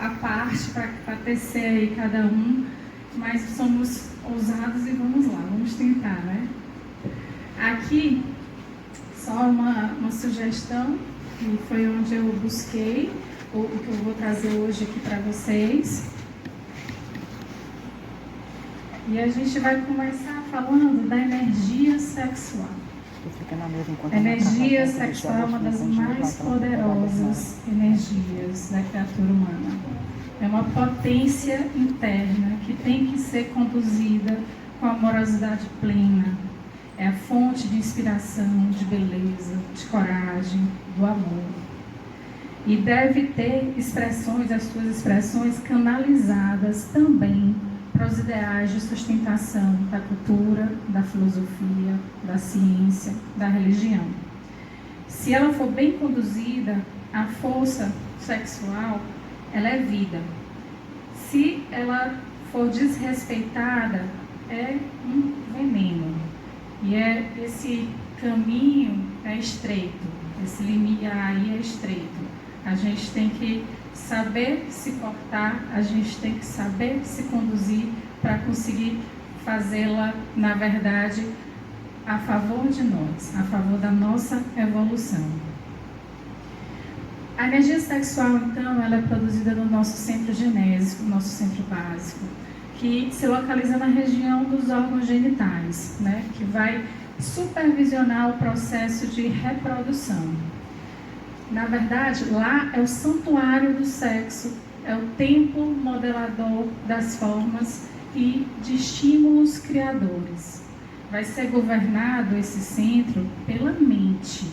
à parte para tecer aí cada um, mas somos ousados e vamos lá, vamos tentar, né? Aqui, só uma sugestão, que foi onde eu busquei, o que eu vou trazer hoje aqui para vocês. E a gente vai começar falando da energia sexual. A energia sexual é uma das mais poderosas energias da criatura humana. É uma potência interna que tem que ser conduzida com amorosidade plena. É a fonte de inspiração, de beleza, de coragem, do amor. E deve ter expressões, as suas expressões canalizadas também para os ideais de sustentação da cultura, da filosofia, da ciência, da religião. Se ela for bem conduzida, a força sexual, ela é vida. Se ela for desrespeitada, é um veneno. E esse caminho é estreito, esse limiar aí é estreito. A gente tem que saber se portar, a gente tem que saber se conduzir para conseguir fazê-la, na verdade, a favor de nós, a favor da nossa evolução. A energia sexual, então, ela é produzida no nosso centro genésico, nosso centro básico, que se localiza na região dos órgãos genitais, né, que vai supervisionar o processo de reprodução. Na verdade, lá é o santuário do sexo, é o templo modelador das formas e de estímulos criadores. Vai ser governado esse centro pela mente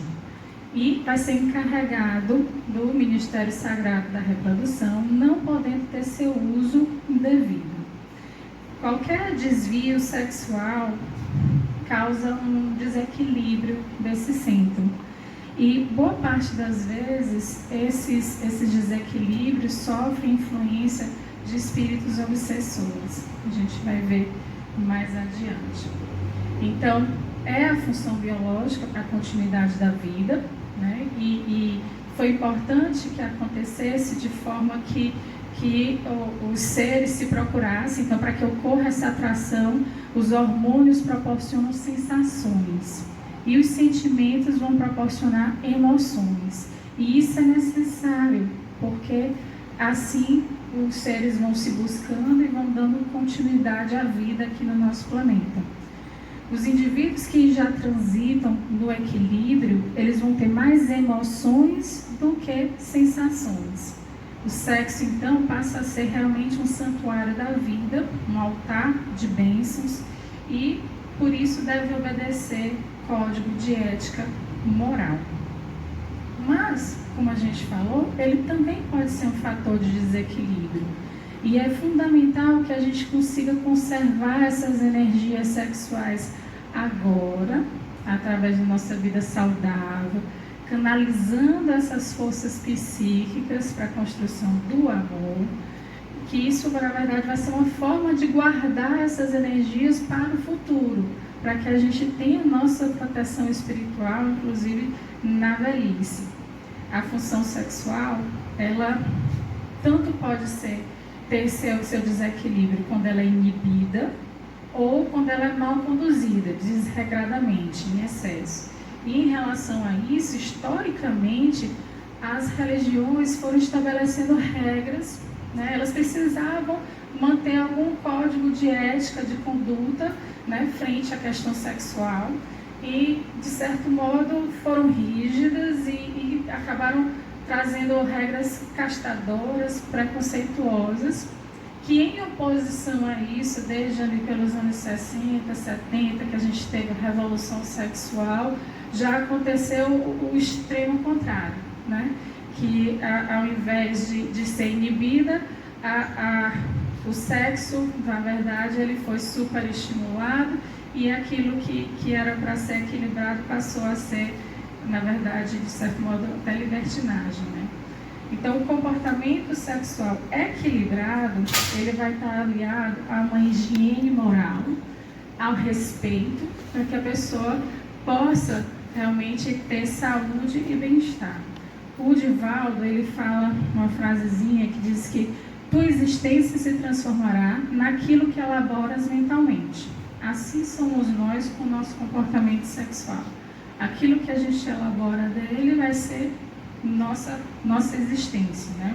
e vai ser encarregado do Ministério Sagrado da Reprodução, não podendo ter seu uso indevido. Qualquer desvio sexual causa um desequilíbrio desse centro. E boa parte das vezes, esses desequilíbrios sofrem influência de espíritos obsessores. A gente vai ver mais adiante. Então, é a função biológica para a continuidade da vida, né? E foi importante que acontecesse de forma que os seres se procurassem. Então, para que ocorra essa atração, os hormônios proporcionam sensações. E os sentimentos vão proporcionar emoções. E isso é necessário, porque assim os seres vão se buscando e vão dando continuidade à vida aqui no nosso planeta. Os indivíduos que já transitam no equilíbrio, eles vão ter mais emoções do que sensações. O sexo, então, passa a ser realmente um santuário da vida, um altar de bênçãos, e por isso deve obedecer código de ética moral. Mas, como a gente falou, ele também pode ser um fator de desequilíbrio. E é fundamental que a gente consiga conservar essas energias sexuais agora, através da nossa vida saudável, canalizando essas forças psíquicas para a construção do amor, que isso, na verdade, vai ser uma forma de guardar essas energias para o futuro, para que a gente tenha nossa proteção espiritual, inclusive na velhice. A função sexual, ela tanto pode ter seu desequilíbrio quando ela é inibida ou quando ela é mal conduzida, desregradamente, em excesso. E em relação a isso, historicamente, as religiões foram estabelecendo regras, né? Elas precisavam manter algum código de ética, de conduta, né, frente à questão sexual, e, de certo modo, foram rígidas e acabaram trazendo regras castradoras, preconceituosas, que, em oposição a isso, desde ali pelos anos 60, 70, que a gente teve a revolução sexual, já aconteceu o extremo contrário, né? Que ao invés de ser inibida, o sexo, na verdade, ele foi superestimulado, e aquilo que era para ser equilibrado passou a ser, na verdade, de certo modo, até libertinagem, né? Então, o comportamento sexual equilibrado, ele vai estar aliado a uma higiene moral, ao respeito, para que a pessoa possa realmente ter saúde e bem-estar. O Divaldo, ele fala uma frasezinha que diz que existência se transformará naquilo que elaboras mentalmente. Assim somos nós com o nosso comportamento sexual. Aquilo que a gente elabora dele vai ser nossa existência, né?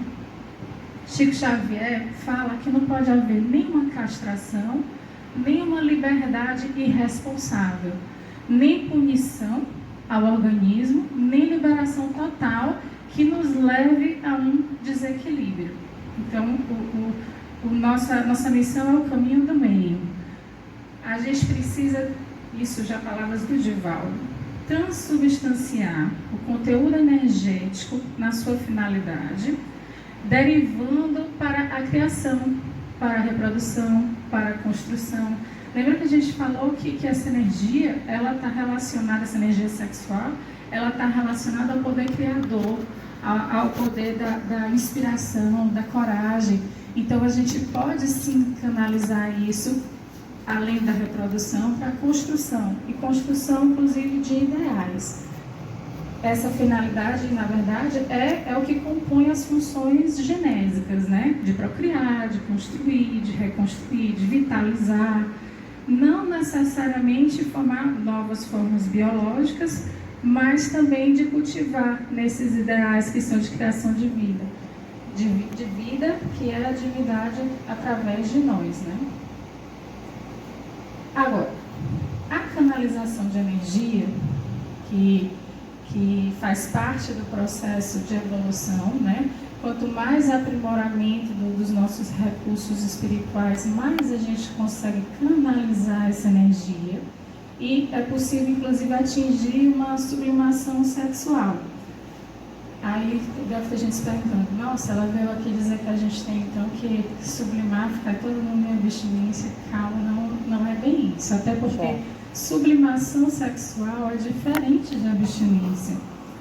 Chico Xavier fala que não pode haver nenhuma castração, nenhuma liberdade irresponsável, nem punição ao organismo, nem liberação total que nos leve a um desequilíbrio. Então, nossa missão é o caminho do meio. A gente precisa, isso já palavras do Divaldo, transubstanciar o conteúdo energético na sua finalidade, derivando para a criação, para a reprodução, para a construção. Lembra que a gente falou que essa energia, ela está relacionada, essa energia sexual, ela está relacionada ao poder criador, ao poder da inspiração, da coragem. Então a gente pode sim canalizar isso, além da reprodução, para a construção. E construção, inclusive, de ideais. Essa finalidade, na verdade, é o que compõe as funções genésicas, né? De procriar, de construir, de reconstruir, de vitalizar. Não necessariamente formar novas formas biológicas, mas também de cultivar nesses ideais que são de criação de vida. De vida, que é a divindade através de nós, né? Agora, a canalização de energia, que faz parte do processo de evolução, né? Quanto mais aprimoramento dos nossos recursos espirituais, mais a gente consegue canalizar essa energia e é possível, inclusive, atingir uma sublimação sexual. Aí deve ter gente se perguntando, nossa, ela veio aqui dizer que a gente tem então que sublimar, ficar todo mundo em abstinência. Calma, não é bem isso, até porque sublimação sexual é diferente de abstinência.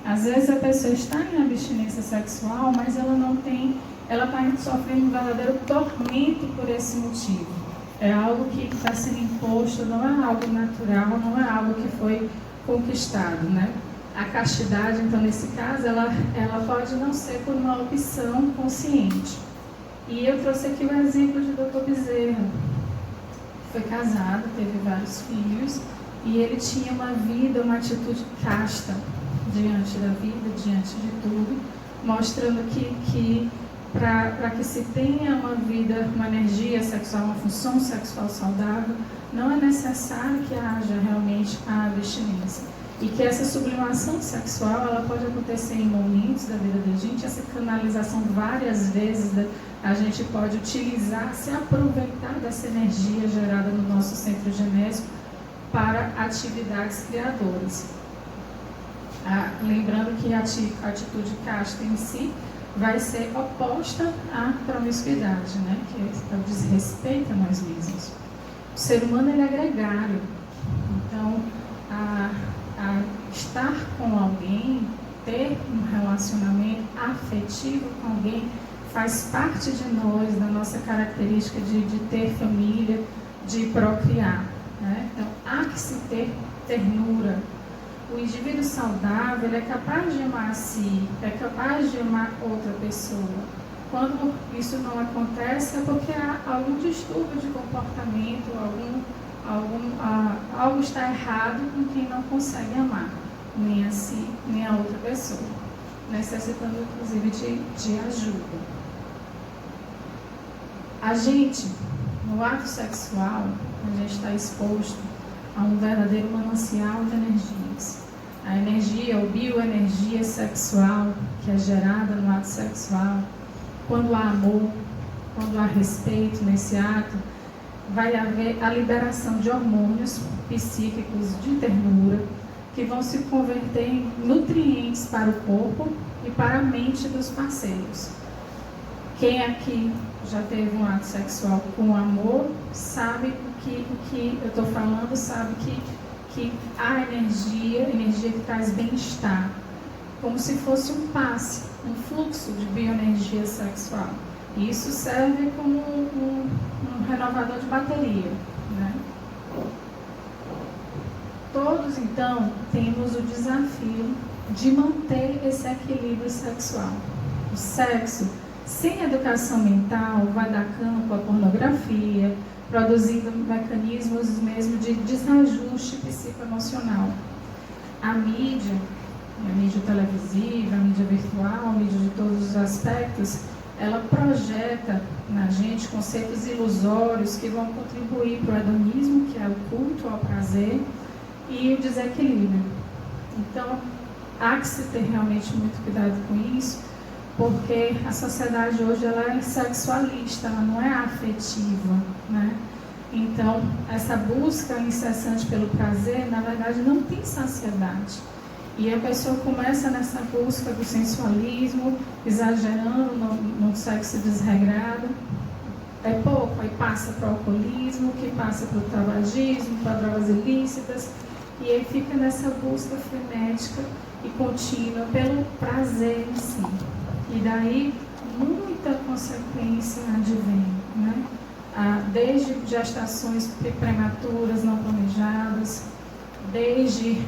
Às vezes a pessoa está em abstinência sexual, mas ela não tem, ela está sofrendo um verdadeiro tormento por esse motivo. É algo que está sendo imposto, não é algo natural, não é algo que foi conquistado, né? A castidade, então, nesse caso, ela pode não ser por uma opção consciente. E eu trouxe aqui o exemplo de Dr. Bezerra. Foi casado, teve vários filhos, e ele tinha uma vida, uma atitude casta diante da vida, diante de tudo, mostrando que para que se tenha uma vida, uma energia sexual, uma função sexual saudável, não é necessário que haja realmente a abstinência. E que essa sublimação sexual, ela pode acontecer em momentos da vida da gente, essa canalização várias vezes, a gente pode utilizar, se aproveitar dessa energia gerada no nosso centro genésico para atividades criadoras. Lembrando que a atitude casta em si vai ser oposta à promiscuidade, né? Que é o desrespeito a nós mesmos. O ser humano, ele é gregário, então estar com alguém, ter um relacionamento afetivo com alguém, faz parte de nós, da nossa característica de ter família, de procriar, né? Então, há que se ter ternura. O indivíduo saudável, ele é capaz de amar a si, é capaz de amar outra pessoa. Quando isso não acontece, é porque há algum distúrbio de comportamento, algo está errado com quem não consegue amar, nem a si, nem a outra pessoa, necessitando, inclusive, de ajuda. A gente, no ato sexual, a gente está exposto a um verdadeiro manancial de energias. A energia, ou bioenergia sexual, que é gerada no ato sexual, quando há amor, quando há respeito nesse ato, vai haver a liberação de hormônios psíquicos de ternura, que vão se converter em nutrientes para o corpo e para a mente dos parceiros. Quem aqui já teve um ato sexual com amor, sabe o que eu estou falando, sabe que há energia que traz bem-estar, como se fosse um passe, um fluxo de bioenergia sexual. E isso serve como um renovador de bateria, né? Todos, então, temos o desafio de manter esse equilíbrio sexual. O sexo, Sem educação mental, vai dar campo à pornografia, produzindo mecanismos mesmo de desajuste psicoemocional. A mídia televisiva, a mídia virtual, a mídia de todos os aspectos, ela projeta na gente conceitos ilusórios que vão contribuir para o hedonismo, que é o culto ao prazer, e o desequilíbrio. Então, há que se ter realmente muito cuidado com isso, porque a sociedade hoje ela é sexualista, ela não é afetiva, né? Então, essa busca incessante pelo prazer, na verdade, não tem saciedade. E a pessoa começa nessa busca do sensualismo, exagerando no sexo desregrado, é pouco, aí passa para o alcoolismo, que passa para o tabagismo, para drogas ilícitas, e aí fica nessa busca frenética e contínua pelo prazer em si. E daí muita consequência advém, né? Desde gestações prematuras, não planejadas, desde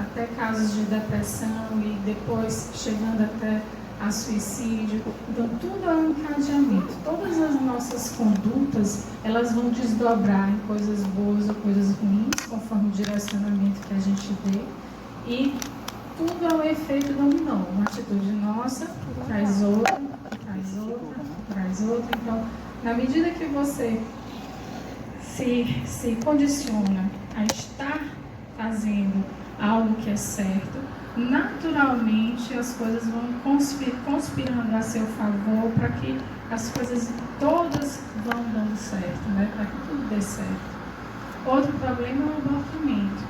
até casos de depressão e depois chegando até a suicídio. Então tudo é um encadeamento. Todas as nossas condutas, elas vão desdobrar em coisas boas ou coisas ruins, conforme o direcionamento que a gente dê. E tudo é um efeito dominó. Uma atitude nossa traz outra, traz outra, traz outra. Então, na medida que você se condiciona a estar fazendo algo que é certo, naturalmente as coisas vão conspirando a seu favor para que as coisas todas vão dando certo, né? Para que tudo dê certo. Outro problema é o abortamento,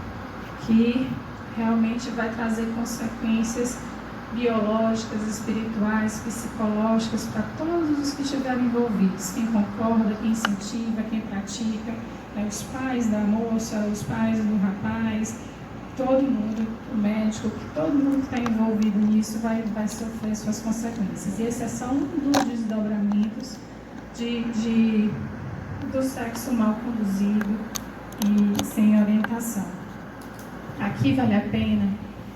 que realmente vai trazer consequências biológicas, espirituais, psicológicas para todos os que estiverem envolvidos, quem concorda, quem incentiva, quem pratica, os pais da moça, os pais do rapaz, todo mundo, o médico, todo mundo que está envolvido nisso vai sofrer suas consequências. E esse é só um dos desdobramentos do sexo mal conduzido e sem orientação. Aqui vale a pena,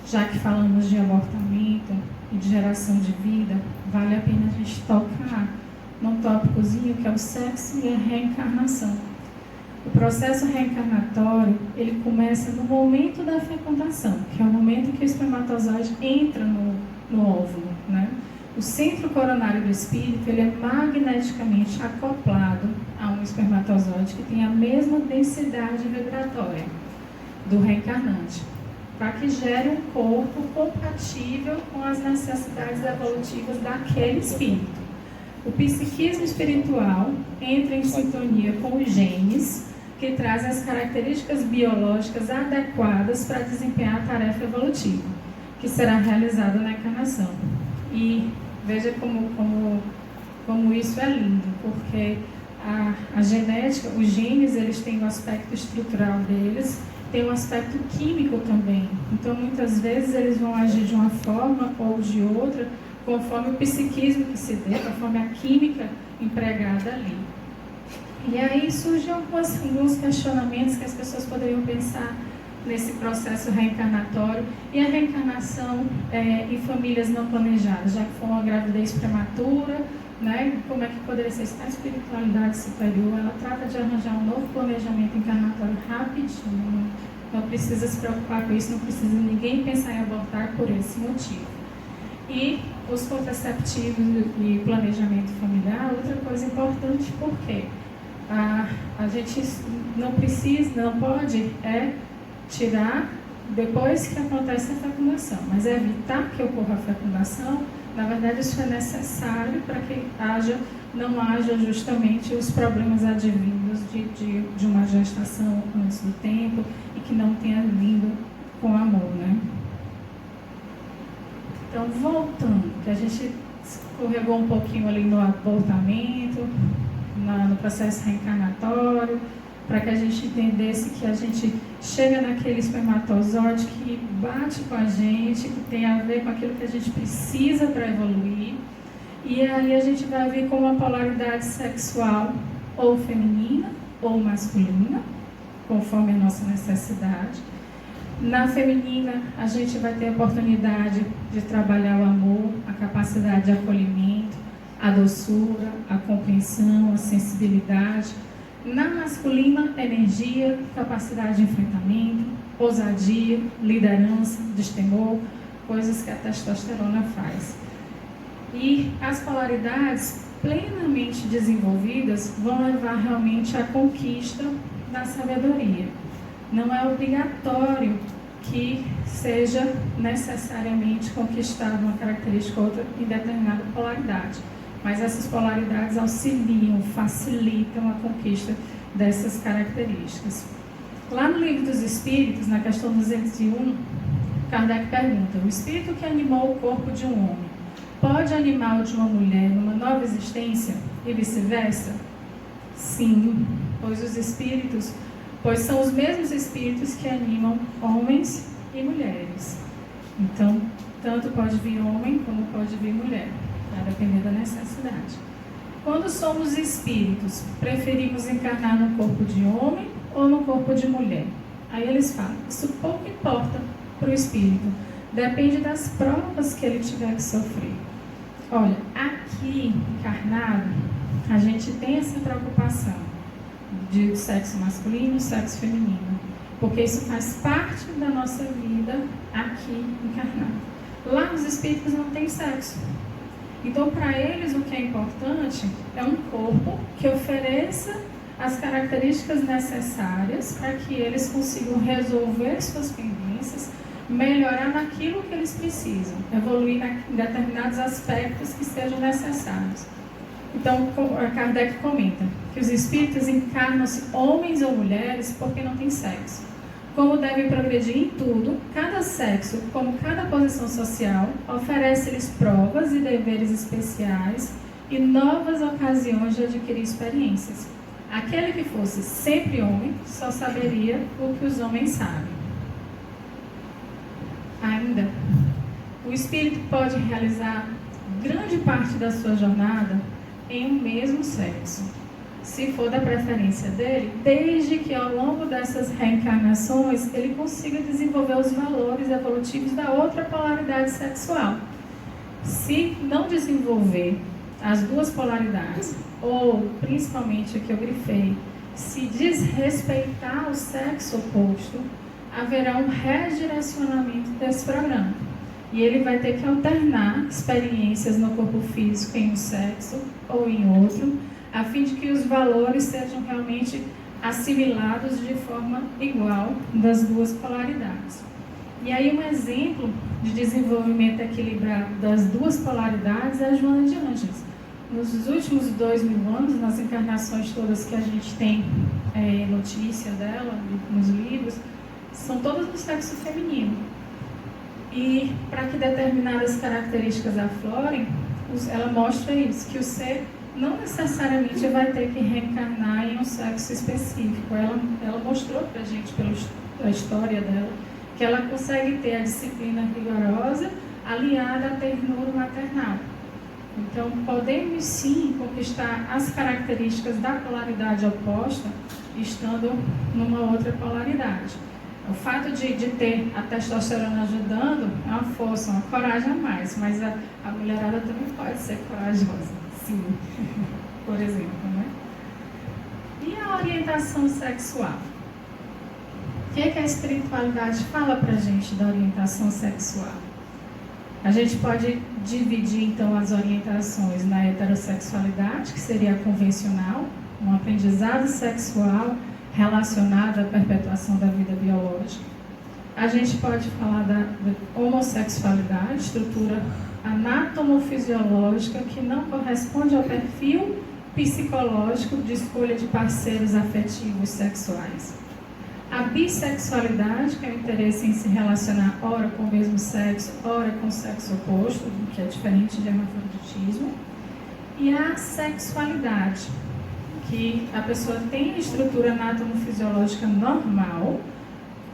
já que falamos de abortamento e de geração de vida, vale a pena a gente tocar num tópicozinho que é o sexo e a reencarnação. O processo reencarnatório, ele começa no momento da fecundação, que é o momento que o espermatozoide entra no óvulo, né? O centro coronário do espírito, ele é magneticamente acoplado a um espermatozoide que tem a mesma densidade vibratória do reencarnante, para que gere um corpo compatível com as necessidades evolutivas daquele espírito. O psiquismo espiritual entra em sintonia com os genes, que trazem as características biológicas adequadas para desempenhar a tarefa evolutiva, que será realizada na encarnação. E veja como isso é lindo, porque a genética, os genes, eles têm um aspecto estrutural deles, tem um aspecto químico também. Então, muitas vezes, eles vão agir de uma forma ou de outra, conforme o psiquismo que se dê, conforme a química empregada ali. E aí surgem alguns questionamentos que as pessoas poderiam pensar nesse processo reencarnatório e a reencarnação em famílias não planejadas, já que foi uma gravidez prematura, né? Como é que poderia ser isso? A espiritualidade superior, ela trata de arranjar um novo planejamento encarnatório rapidinho, não precisa se preocupar com isso, não precisa ninguém pensar em abortar por esse motivo. E os contraceptivos e planejamento familiar, outra coisa importante, porque a gente não pode tirar depois que acontece a fecundação, mas evitar que ocorra a fecundação. Na verdade, isso é necessário para que não haja justamente os problemas advindos de uma gestação antes do tempo e que não tenha vindo com amor, né? Então, voltando, que a gente escorregou um pouquinho ali no abortamento, no processo reencarnatório, para que a gente entendesse que a gente chega naquele espermatozoide que bate com a gente, que tem a ver com aquilo que a gente precisa para evoluir, e aí a gente vai vir com uma polaridade sexual ou feminina ou masculina, conforme a nossa necessidade. Na feminina, a gente vai ter a oportunidade de trabalhar o amor, a capacidade de acolhimento, a doçura, a compreensão, a sensibilidade. Na masculina, energia, capacidade de enfrentamento, ousadia, liderança, destemor, coisas que a testosterona faz. E as polaridades plenamente desenvolvidas vão levar realmente à conquista da sabedoria. Não é obrigatório que seja necessariamente conquistada uma característica ou outra em determinada polaridade, mas essas polaridades auxiliam, facilitam a conquista dessas características. Lá no Livro dos Espíritos, na questão 201, Kardec pergunta: o espírito que animou o corpo de um homem pode animar o de uma mulher numa nova existência e vice-versa? Sim, pois são os mesmos espíritos que animam homens e mulheres. Então, tanto pode vir homem como pode vir mulher, vai depender da necessidade. Quando somos espíritos, preferimos encarnar no corpo de homem ou no corpo de mulher? Aí eles falam, isso pouco importa para o espírito, depende das provas que ele tiver que sofrer. Olha, aqui encarnado, a gente tem essa preocupação de sexo masculino e sexo feminino, porque isso faz parte da nossa vida aqui encarnado. Lá nos espíritos não tem sexo. Então, para eles, o que é importante é um corpo que ofereça as características necessárias para que eles consigam resolver suas pendências, melhorar naquilo que eles precisam, evoluir em determinados aspectos que sejam necessários. Então, Kardec comenta que os espíritos encarnam-se homens ou mulheres porque não têm sexo. Como devem progredir em tudo, cada sexo, como cada posição social, oferece-lhes provas e deveres especiais e novas ocasiões de adquirir experiências. Aquele que fosse sempre homem só saberia o que os homens sabem. Ainda, o espírito pode realizar grande parte da sua jornada em um mesmo sexo, se for da preferência dele, desde que ao longo dessas reencarnações ele consiga desenvolver os valores evolutivos da outra polaridade sexual. Se não desenvolver as duas polaridades, ou principalmente a que eu grifei, se desrespeitar o sexo oposto, haverá um redirecionamento desse programa. E ele vai ter que alternar experiências no corpo físico em um sexo ou em outro, a fim de que os valores sejam realmente assimilados de forma igual das duas polaridades. E aí um exemplo de desenvolvimento equilibrado das duas polaridades é a Joana de Ângeles. Nos últimos 2000 anos, nas encarnações todas que a gente tem notícia dela, nos livros, são todas do sexo feminino. E para que determinadas características aflorem, ela mostra isso, que o ser não necessariamente vai ter que reencarnar em um sexo específico. Ela mostrou para a gente, pela história dela, que ela consegue ter a disciplina rigorosa aliada à ternura maternal. Então, podemos sim conquistar as características da polaridade oposta, estando numa outra polaridade. O fato de ter a testosterona ajudando é uma força, uma coragem a mais, mas a mulherada também pode ser corajosa, sim, por exemplo, né? E a orientação sexual? O que a espiritualidade fala pra gente da orientação sexual? A gente pode dividir, então, as orientações na heterossexualidade, que seria a convencional, um aprendizado sexual relacionado à perpetuação da vida biológica. A gente pode falar da homossexualidade, estrutura anatomofisiológica que não corresponde ao perfil psicológico de escolha de parceiros afetivos sexuais. A bissexualidade, que é o interesse em se relacionar ora com o mesmo sexo, ora com o sexo oposto, que é diferente de hermafroditismo. E a sexualidade, que a pessoa tem a estrutura anatomofisiológica normal,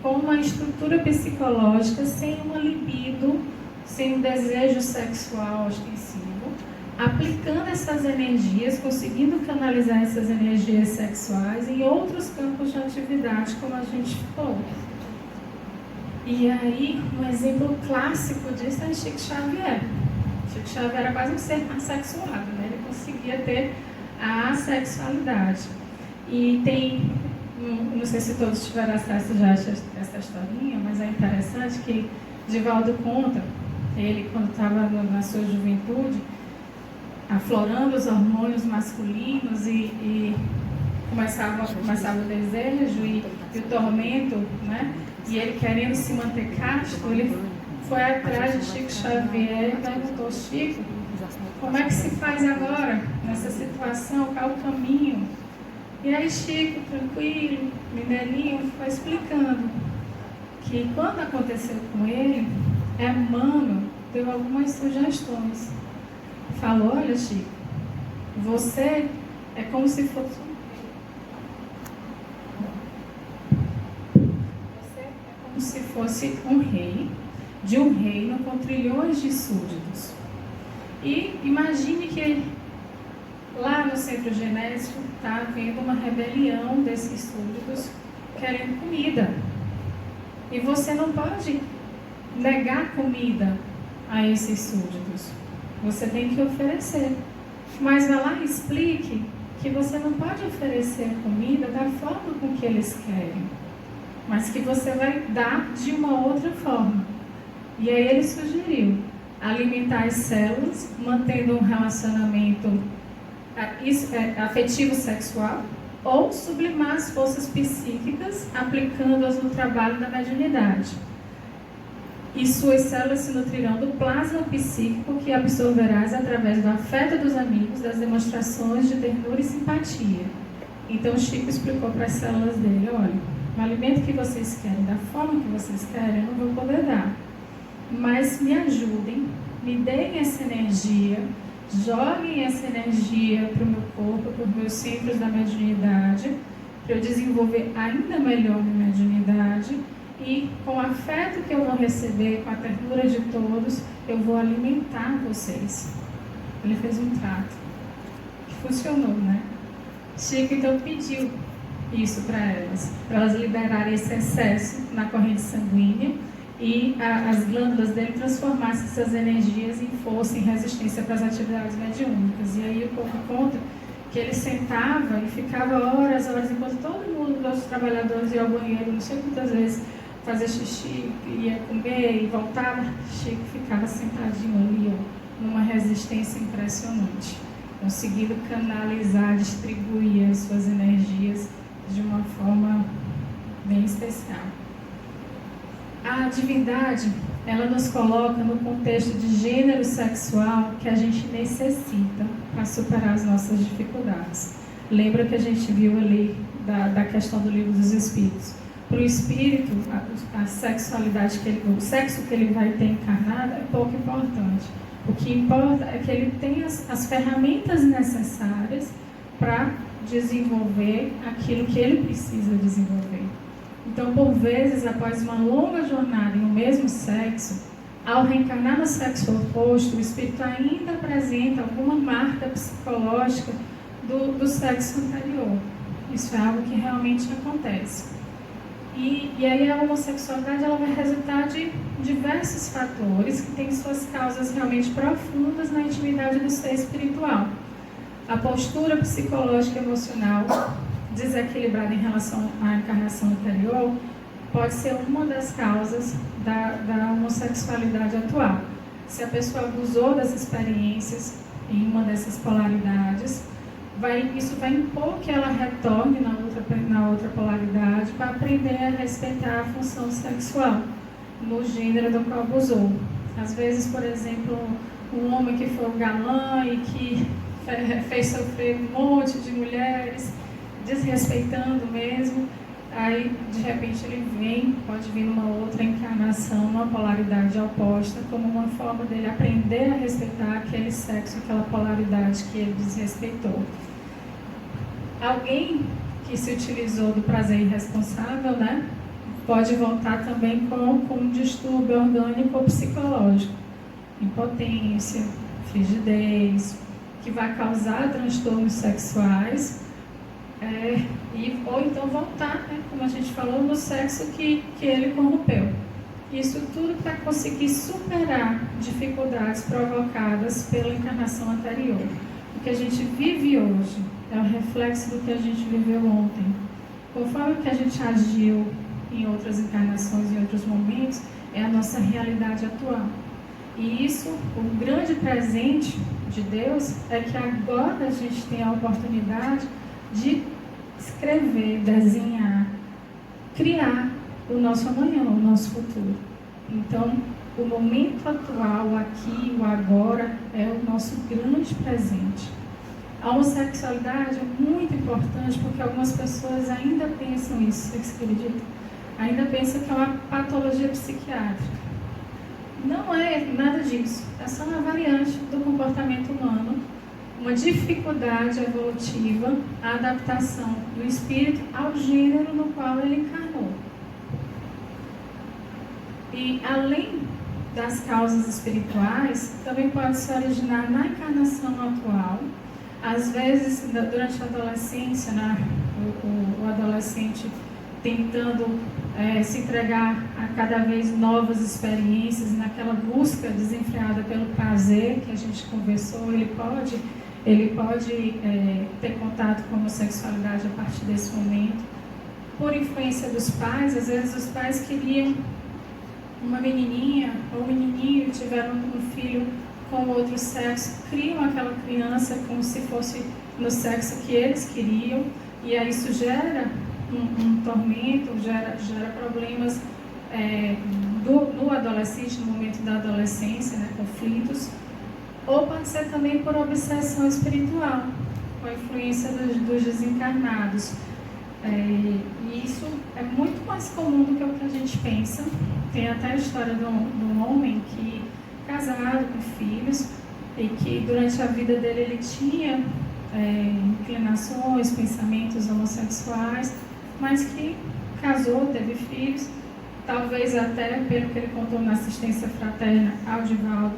com uma estrutura psicológica sem uma libido, sem um desejo sexual ostensivo, aplicando essas energias, conseguindo canalizar essas energias sexuais em outros campos de atividade, como a gente falou. E aí, um exemplo clássico disso é Chico Xavier. Chico Xavier era quase um ser assexuado, né? Ele conseguia ter a sexualidade. E tem, não sei se todos tiveram acesso já a essa historinha, mas é interessante que Divaldo conta, ele quando estava na sua juventude, aflorando os hormônios masculinos e começava o desejo e o tormento, né? E ele querendo se manter casto, ele foi atrás de Chico Xavier e perguntou: Chico, como é que se faz agora nessa situação? Qual é o caminho? E aí Chico, tranquilo, mineirinho, foi explicando que quando aconteceu com ele, Emmanuel deu algumas sugestões. Falou: olha, Chico, você é como se fosse um rei de um reino com trilhões de súditos. E imagine que lá no centro genésico está havendo uma rebelião desses súditos querendo comida. E você não pode negar comida a esses súditos. Você tem que oferecer. Mas vá lá e explique que você não pode oferecer comida da forma com que eles querem, mas que você vai dar de uma outra forma. E aí ele sugeriu alimentar as células, mantendo um relacionamento afetivo sexual, ou sublimar as forças psíquicas, aplicando-as no trabalho da mediunidade. E suas células se nutrirão do plasma psíquico que absorverás através do afeto dos amigos, das demonstrações de ternura e simpatia. Então Chico explicou para as células dele: olha, o alimento que vocês querem, da forma que vocês querem, eu não vou poder dar. Mas me ajudem, me deem essa energia, joguem essa energia para o meu corpo, para os meus centros da mediunidade, para eu desenvolver ainda melhor minha mediunidade, e com o afeto que eu vou receber, com a ternura de todos, eu vou alimentar vocês. Ele fez um trato que funcionou, né? Chico então pediu isso para elas liberarem esse excesso na corrente sanguínea e as glândulas dele transformassem essas energias em força, em resistência para as atividades mediúnicas. E aí o povo conta que ele sentava e ficava horas, enquanto todo mundo, todos os trabalhadores iam ao banheiro, não sei quantas vezes, fazer xixi, ia comer e voltava, Chico ficava sentadinho ali, ó, numa resistência impressionante, conseguindo canalizar, distribuir as suas energias de uma forma bem especial. A divindade, ela nos coloca no contexto de gênero sexual que a gente necessita para superar as nossas dificuldades. Lembra que a gente viu ali da questão do Livro dos Espíritos? Para o espírito, a sexualidade o sexo que ele vai ter encarnado é pouco importante. O que importa é que ele tenha as ferramentas necessárias para desenvolver aquilo que ele precisa desenvolver. Então, por vezes, após uma longa jornada em um mesmo sexo, ao reencarnar no sexo oposto, o espírito ainda apresenta alguma marca psicológica do sexo anterior. Isso é algo que realmente acontece. E aí a homossexualidade ela vai resultar de diversos fatores que têm suas causas realmente profundas na intimidade do ser espiritual. A postura psicológica e emocional desequilibrada em relação à encarnação anterior pode ser uma das causas da homossexualidade atual. Se a pessoa abusou das experiências em uma dessas polaridades, isso vai impor que ela retorne na outra polaridade para aprender a respeitar a função sexual no gênero do qual abusou. Às vezes, por exemplo, um homem que foi um galã e que fez sofrer um monte de mulheres, desrespeitando mesmo, aí de repente ele pode vir numa outra encarnação, numa polaridade oposta, como uma forma dele aprender a respeitar aquele sexo, aquela polaridade que ele desrespeitou. Alguém que se utilizou do prazer irresponsável, né, pode voltar também com um distúrbio orgânico ou psicológico, impotência, frigidez, que vai causar transtornos sexuais, ou então voltar, né, como a gente falou, no sexo que ele corrompeu. Isso tudo para conseguir superar dificuldades provocadas pela encarnação anterior. que a gente vive hoje é o reflexo do que a gente viveu ontem. Conforme o que a gente agiu em outras encarnações, em outros momentos, é a nossa realidade atual. E isso, o grande presente de Deus é que agora a gente tem a oportunidade de escrever, desenhar, criar o nosso amanhã, o nosso futuro. Então, o momento atual, aqui, o agora, é o nosso grande presente. A homossexualidade é muito importante porque algumas pessoas ainda pensam isso, vocês acreditam? Ainda pensam que é uma patologia psiquiátrica. Não é nada disso, é só uma variante do comportamento humano, uma dificuldade evolutiva, a adaptação do espírito ao gênero no qual ele encarnou. E além das causas espirituais, também pode se originar na encarnação atual. Às vezes, durante a adolescência, o adolescente tentando se entregar a cada vez novas experiências, naquela busca desenfreada pelo prazer que a gente conversou, ele pode ter contato com a homossexualidade a partir desse momento. Por influência dos pais, às vezes os pais queriam uma menininha ou um menininho e tiveram um filho com outro sexo, criam aquela criança como se fosse no sexo que eles queriam, e aí isso gera um tormento, gera problemas no adolescente, no momento da adolescência, né, conflitos, ou pode ser também por obsessão espiritual, com a influência dos desencarnados. E isso é muito mais comum do que o que a gente pensa. Tem até a história de um homem que, casado, com filhos, e que durante a vida dele ele tinha inclinações, pensamentos homossexuais, mas que casou, teve filhos, talvez até, pelo que ele contou na assistência fraterna ao Divaldo,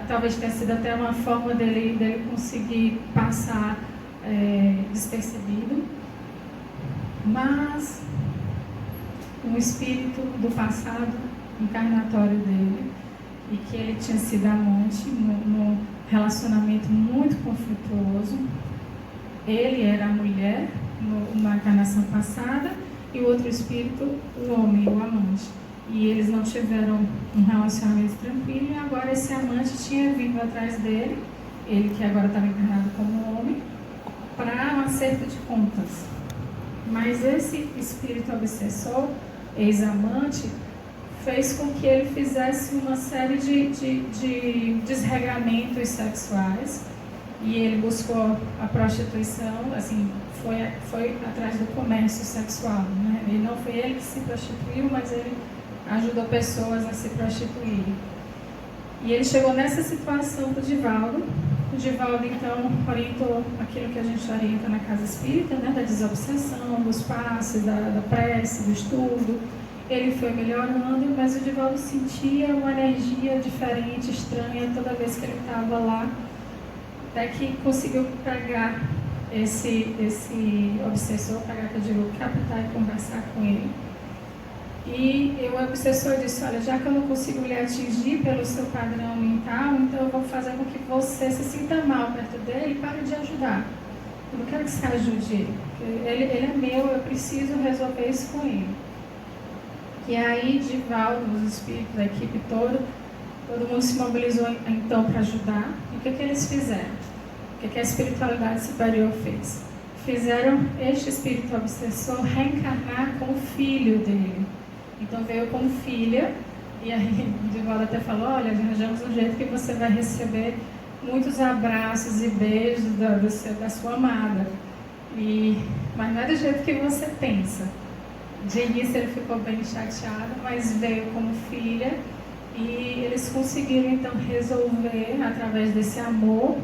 talvez tenha sido até uma forma dele conseguir passar despercebido, mas um espírito do passado encarnatório dele, e que ele tinha sido amante num relacionamento muito conflituoso. Ele era a mulher na encarnação passada e o outro espírito, o homem, o amante. E eles não tiveram um relacionamento tranquilo, e agora esse amante tinha vindo atrás dele, ele que agora estava encarnado como homem, para um acerto de contas. Mas esse espírito obsessor, ex-amante, fez com que ele fizesse uma série de desregramentos sexuais, e ele buscou a prostituição, assim, foi atrás do comércio sexual, né? E não foi ele que se prostituiu, mas ele ajudou pessoas a se prostituírem. E ele chegou nessa situação para o Divaldo. O Divaldo, então, orientou aquilo que a gente orienta na casa espírita, né? Da desobsessão, dos passos, da prece, do estudo. Ele foi melhorando, mas o Divaldo sentia uma energia diferente, estranha, toda vez que ele estava lá, até que conseguiu pegar esse obsessor, pegar, que eu digo, captar e conversar com ele. E o obsessor disse: olha, já que eu não consigo lhe atingir pelo seu padrão mental, então eu vou fazer com que você se sinta mal perto dele e pare de ajudar. Eu não quero que você ajude ele, porque ele é meu, eu preciso resolver isso com ele. E aí, Divaldo, os espíritos, a equipe toda, todo mundo se mobilizou então para ajudar. E o que eles fizeram? O que a espiritualidade superior fez? Fizeram este espírito obsessor reencarnar com o filho dele. Então veio como filha, e aí Divaldo até falou: olha, arranjamos um jeito que você vai receber muitos abraços e beijos da sua amada. Mas não é do jeito que você pensa. De início ele ficou bem chateado, mas veio como filha, e eles conseguiram então resolver, através desse amor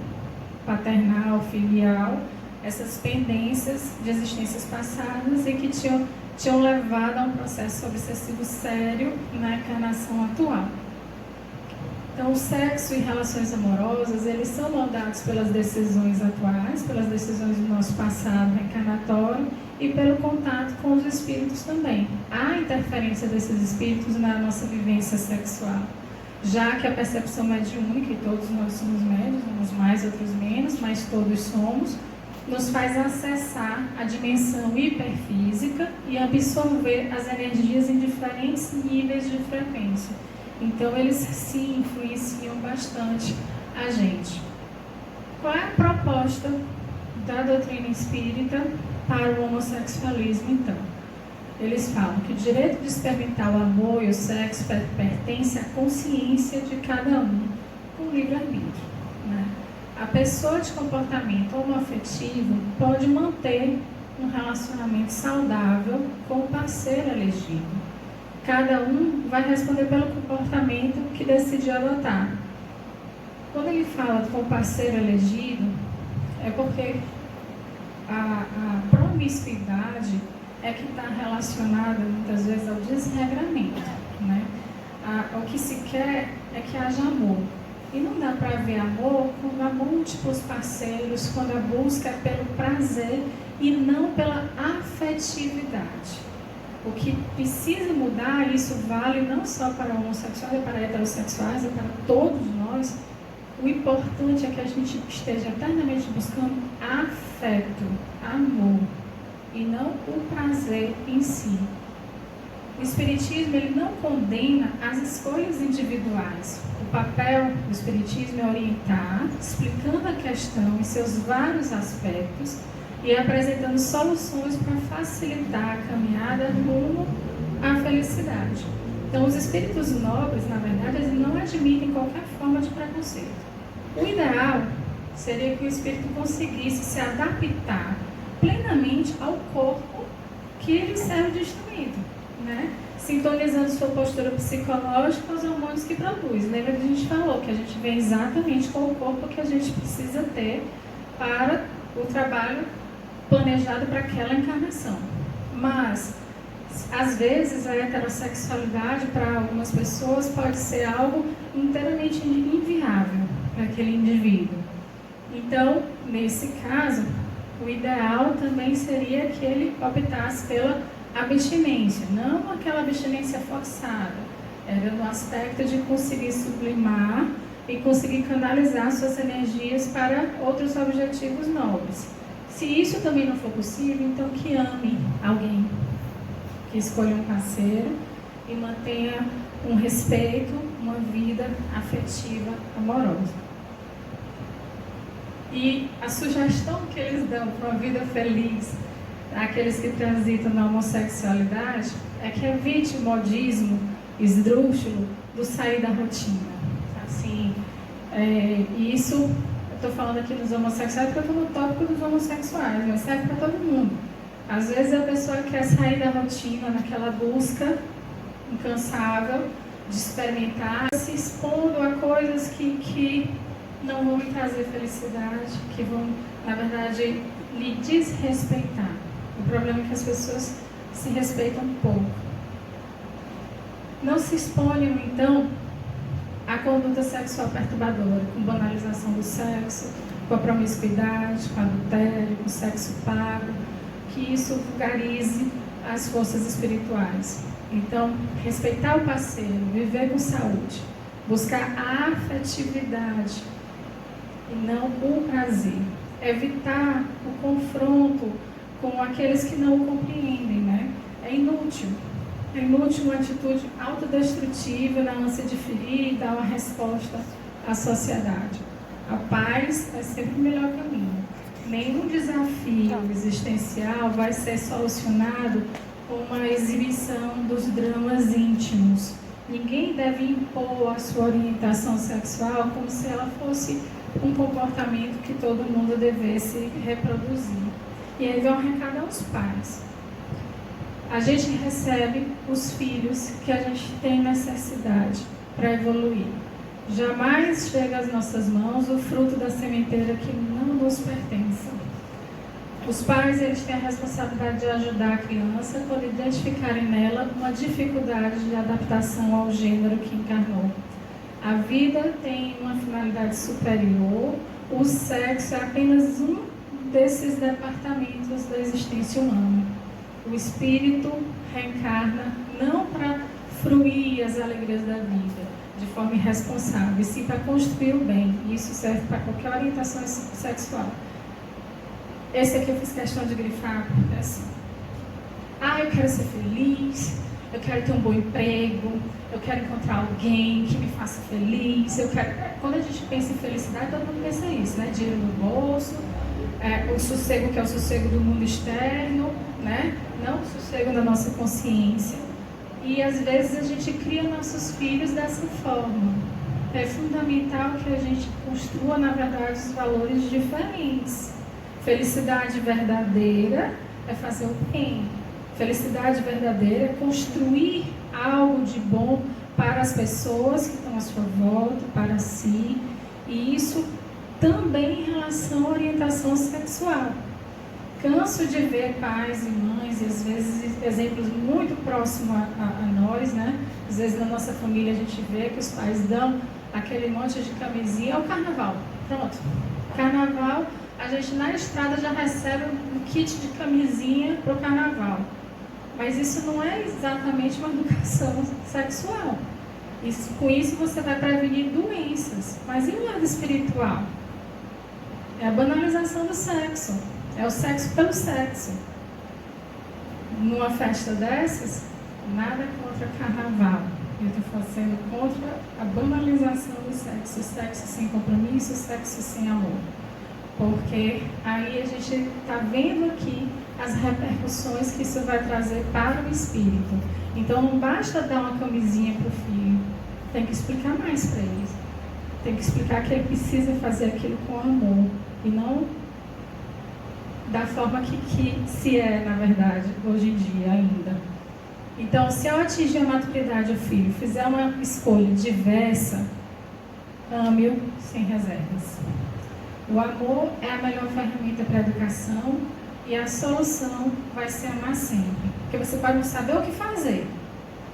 paternal, filial, essas pendências de existências passadas e que tinham levado a um processo obsessivo sério na encarnação atual. Então, o sexo e relações amorosas, eles são moldados pelas decisões atuais, pelas decisões do nosso passado reencarnatório e pelo contato com os espíritos também. Há interferência desses espíritos na nossa vivência sexual. já que a percepção mediúnica, e todos nós somos médios, uns mais, outros menos, mas todos somos, nos faz acessar a dimensão hiperfísica e absorver as energias em diferentes níveis de frequência. Então, eles se influenciam bastante a gente. Qual é a proposta da doutrina espírita para o homossexualismo, então? Eles falam que o direito de experimentar o amor e o sexo pertence à consciência de cada um, com livre-arbítrio, né? A pessoa de comportamento homoafetivo pode manter um relacionamento saudável com o parceiro elegido. Cada um vai responder pelo comportamento que decidiu adotar. Quando ele fala com o parceiro elegido, é porque a promiscuidade é que está relacionada muitas vezes ao desregramento, né? O que se quer é que haja amor. E não dá para haver amor quando há múltiplos parceiros, quando a busca é pelo prazer e não pela afetividade. O que precisa mudar, isso vale não só para homossexuais, é para heterossexuais, é para todos nós. O importante é que a gente esteja eternamente buscando afeto, amor, e não o prazer em si. O Espiritismo, ele não condena as escolhas individuais. O papel do Espiritismo é orientar, explicando a questão em seus vários aspectos e apresentando soluções para facilitar a caminhada rumo à felicidade. Então, os espíritos nobres, na verdade, eles não admitem qualquer forma de preconceito. O ideal seria que o espírito conseguisse se adaptar plenamente ao corpo que ele serve de instrumento, né? Sintonizando sua postura psicológica aos hormônios que produz. Lembra que a gente falou que a gente vem exatamente com o corpo que a gente precisa ter para o trabalho planejado para aquela encarnação. Mas, às vezes, a heterossexualidade para algumas pessoas pode ser algo inteiramente inviável para aquele indivíduo. Então, nesse caso, o ideal também seria que ele optasse pela abstinência, não aquela abstinência forçada. Era no aspecto de conseguir sublimar e conseguir canalizar suas energias para outros objetivos nobres. Se isso também não for possível, então que ame alguém, que escolha um parceiro e mantenha um respeito, uma vida afetiva, amorosa. E a sugestão que eles dão para uma vida feliz àqueles que transitam na homossexualidade é que evite o modismo esdrúxulo do sair da rotina. Assim, isso, eu estou falando aqui dos homossexuais porque eu estou no tópico dos homossexuais, mas serve para todo mundo. Às vezes a pessoa quer sair da rotina naquela busca incansável de experimentar, se expondo a coisas que não vão lhe trazer felicidade, que vão, na verdade, lhe desrespeitar. O problema é que as pessoas se respeitam pouco. Não se exponham, então, à conduta sexual perturbadora, com banalização do sexo, com a promiscuidade, com adultério, com o sexo pago, que isso vulgarize as forças espirituais. Então, respeitar o parceiro, viver com saúde, buscar a afetividade e não o prazer. Evitar o confronto com aqueles que não o compreendem, né? É inútil. É inútil uma atitude autodestrutiva na ânsia de ferir e dar uma resposta à sociedade. A paz é sempre o melhor caminho. Nenhum desafio existencial vai ser solucionado com uma exibição dos dramas íntimos. Ninguém deve impor a sua orientação sexual como se ela fosse um comportamento que todo mundo devesse reproduzir. E aí vem um recado aos pais. A gente recebe os filhos que a gente tem necessidade para evoluir. Jamais chega às nossas mãos o fruto da sementeira que não nos pertence. Os pais, eles têm a responsabilidade de ajudar a criança quando identificarem nela uma dificuldade de adaptação ao gênero que encarnou. A vida tem uma finalidade superior, o sexo é apenas um desses departamentos da existência humana. O espírito reencarna não para fruir as alegrias da vida, de forma irresponsável, e sim para construir o bem. E isso serve para qualquer orientação sexual. Esse aqui eu fiz questão de grifar, porque é assim: eu quero ser feliz, eu quero ter um bom emprego, eu quero encontrar alguém que me faça feliz, eu quero... Quando a gente pensa em felicidade, todo mundo pensa isso, né? Dinheiro no bolso, o sossego, que é o sossego do mundo externo, né? Não o sossego da nossa consciência. E às vezes a gente cria nossos filhos dessa forma. É fundamental que a gente construa, na verdade, os valores diferentes. Felicidade verdadeira é fazer o bem. Felicidade verdadeira é construir algo de bom para as pessoas que estão à sua volta, para si. E isso também em relação à orientação sexual. Canso de ver pais e mães, e às vezes exemplos muito próximos a nós, né? Às vezes na nossa família a gente vê que os pais dão aquele monte de camisinha ao carnaval. Pronto. Carnaval, a gente na estrada já recebe um kit de camisinha para o carnaval. Mas isso não é exatamente uma educação sexual. Com isso você vai prevenir doenças. Mas e o lado espiritual? É a banalização do sexo. É o sexo pelo sexo. Numa festa dessas, nada contra carnaval. Eu estou fazendo contra a banalização do sexo. O sexo sem compromisso, o sexo sem amor. Porque aí a gente está vendo aqui as repercussões que isso vai trazer para o espírito. Então não basta dar uma camisinha para o filho. Tem que explicar mais para ele. Tem que explicar que ele precisa fazer aquilo com amor. E não da forma que se é, na verdade, hoje em dia ainda. Então, se ao atingir a maturidade o filho fizer uma escolha diversa, ame-o sem reservas. O amor é a melhor ferramenta para a educação e a solução vai ser amar sempre. Porque você pode não saber o que fazer,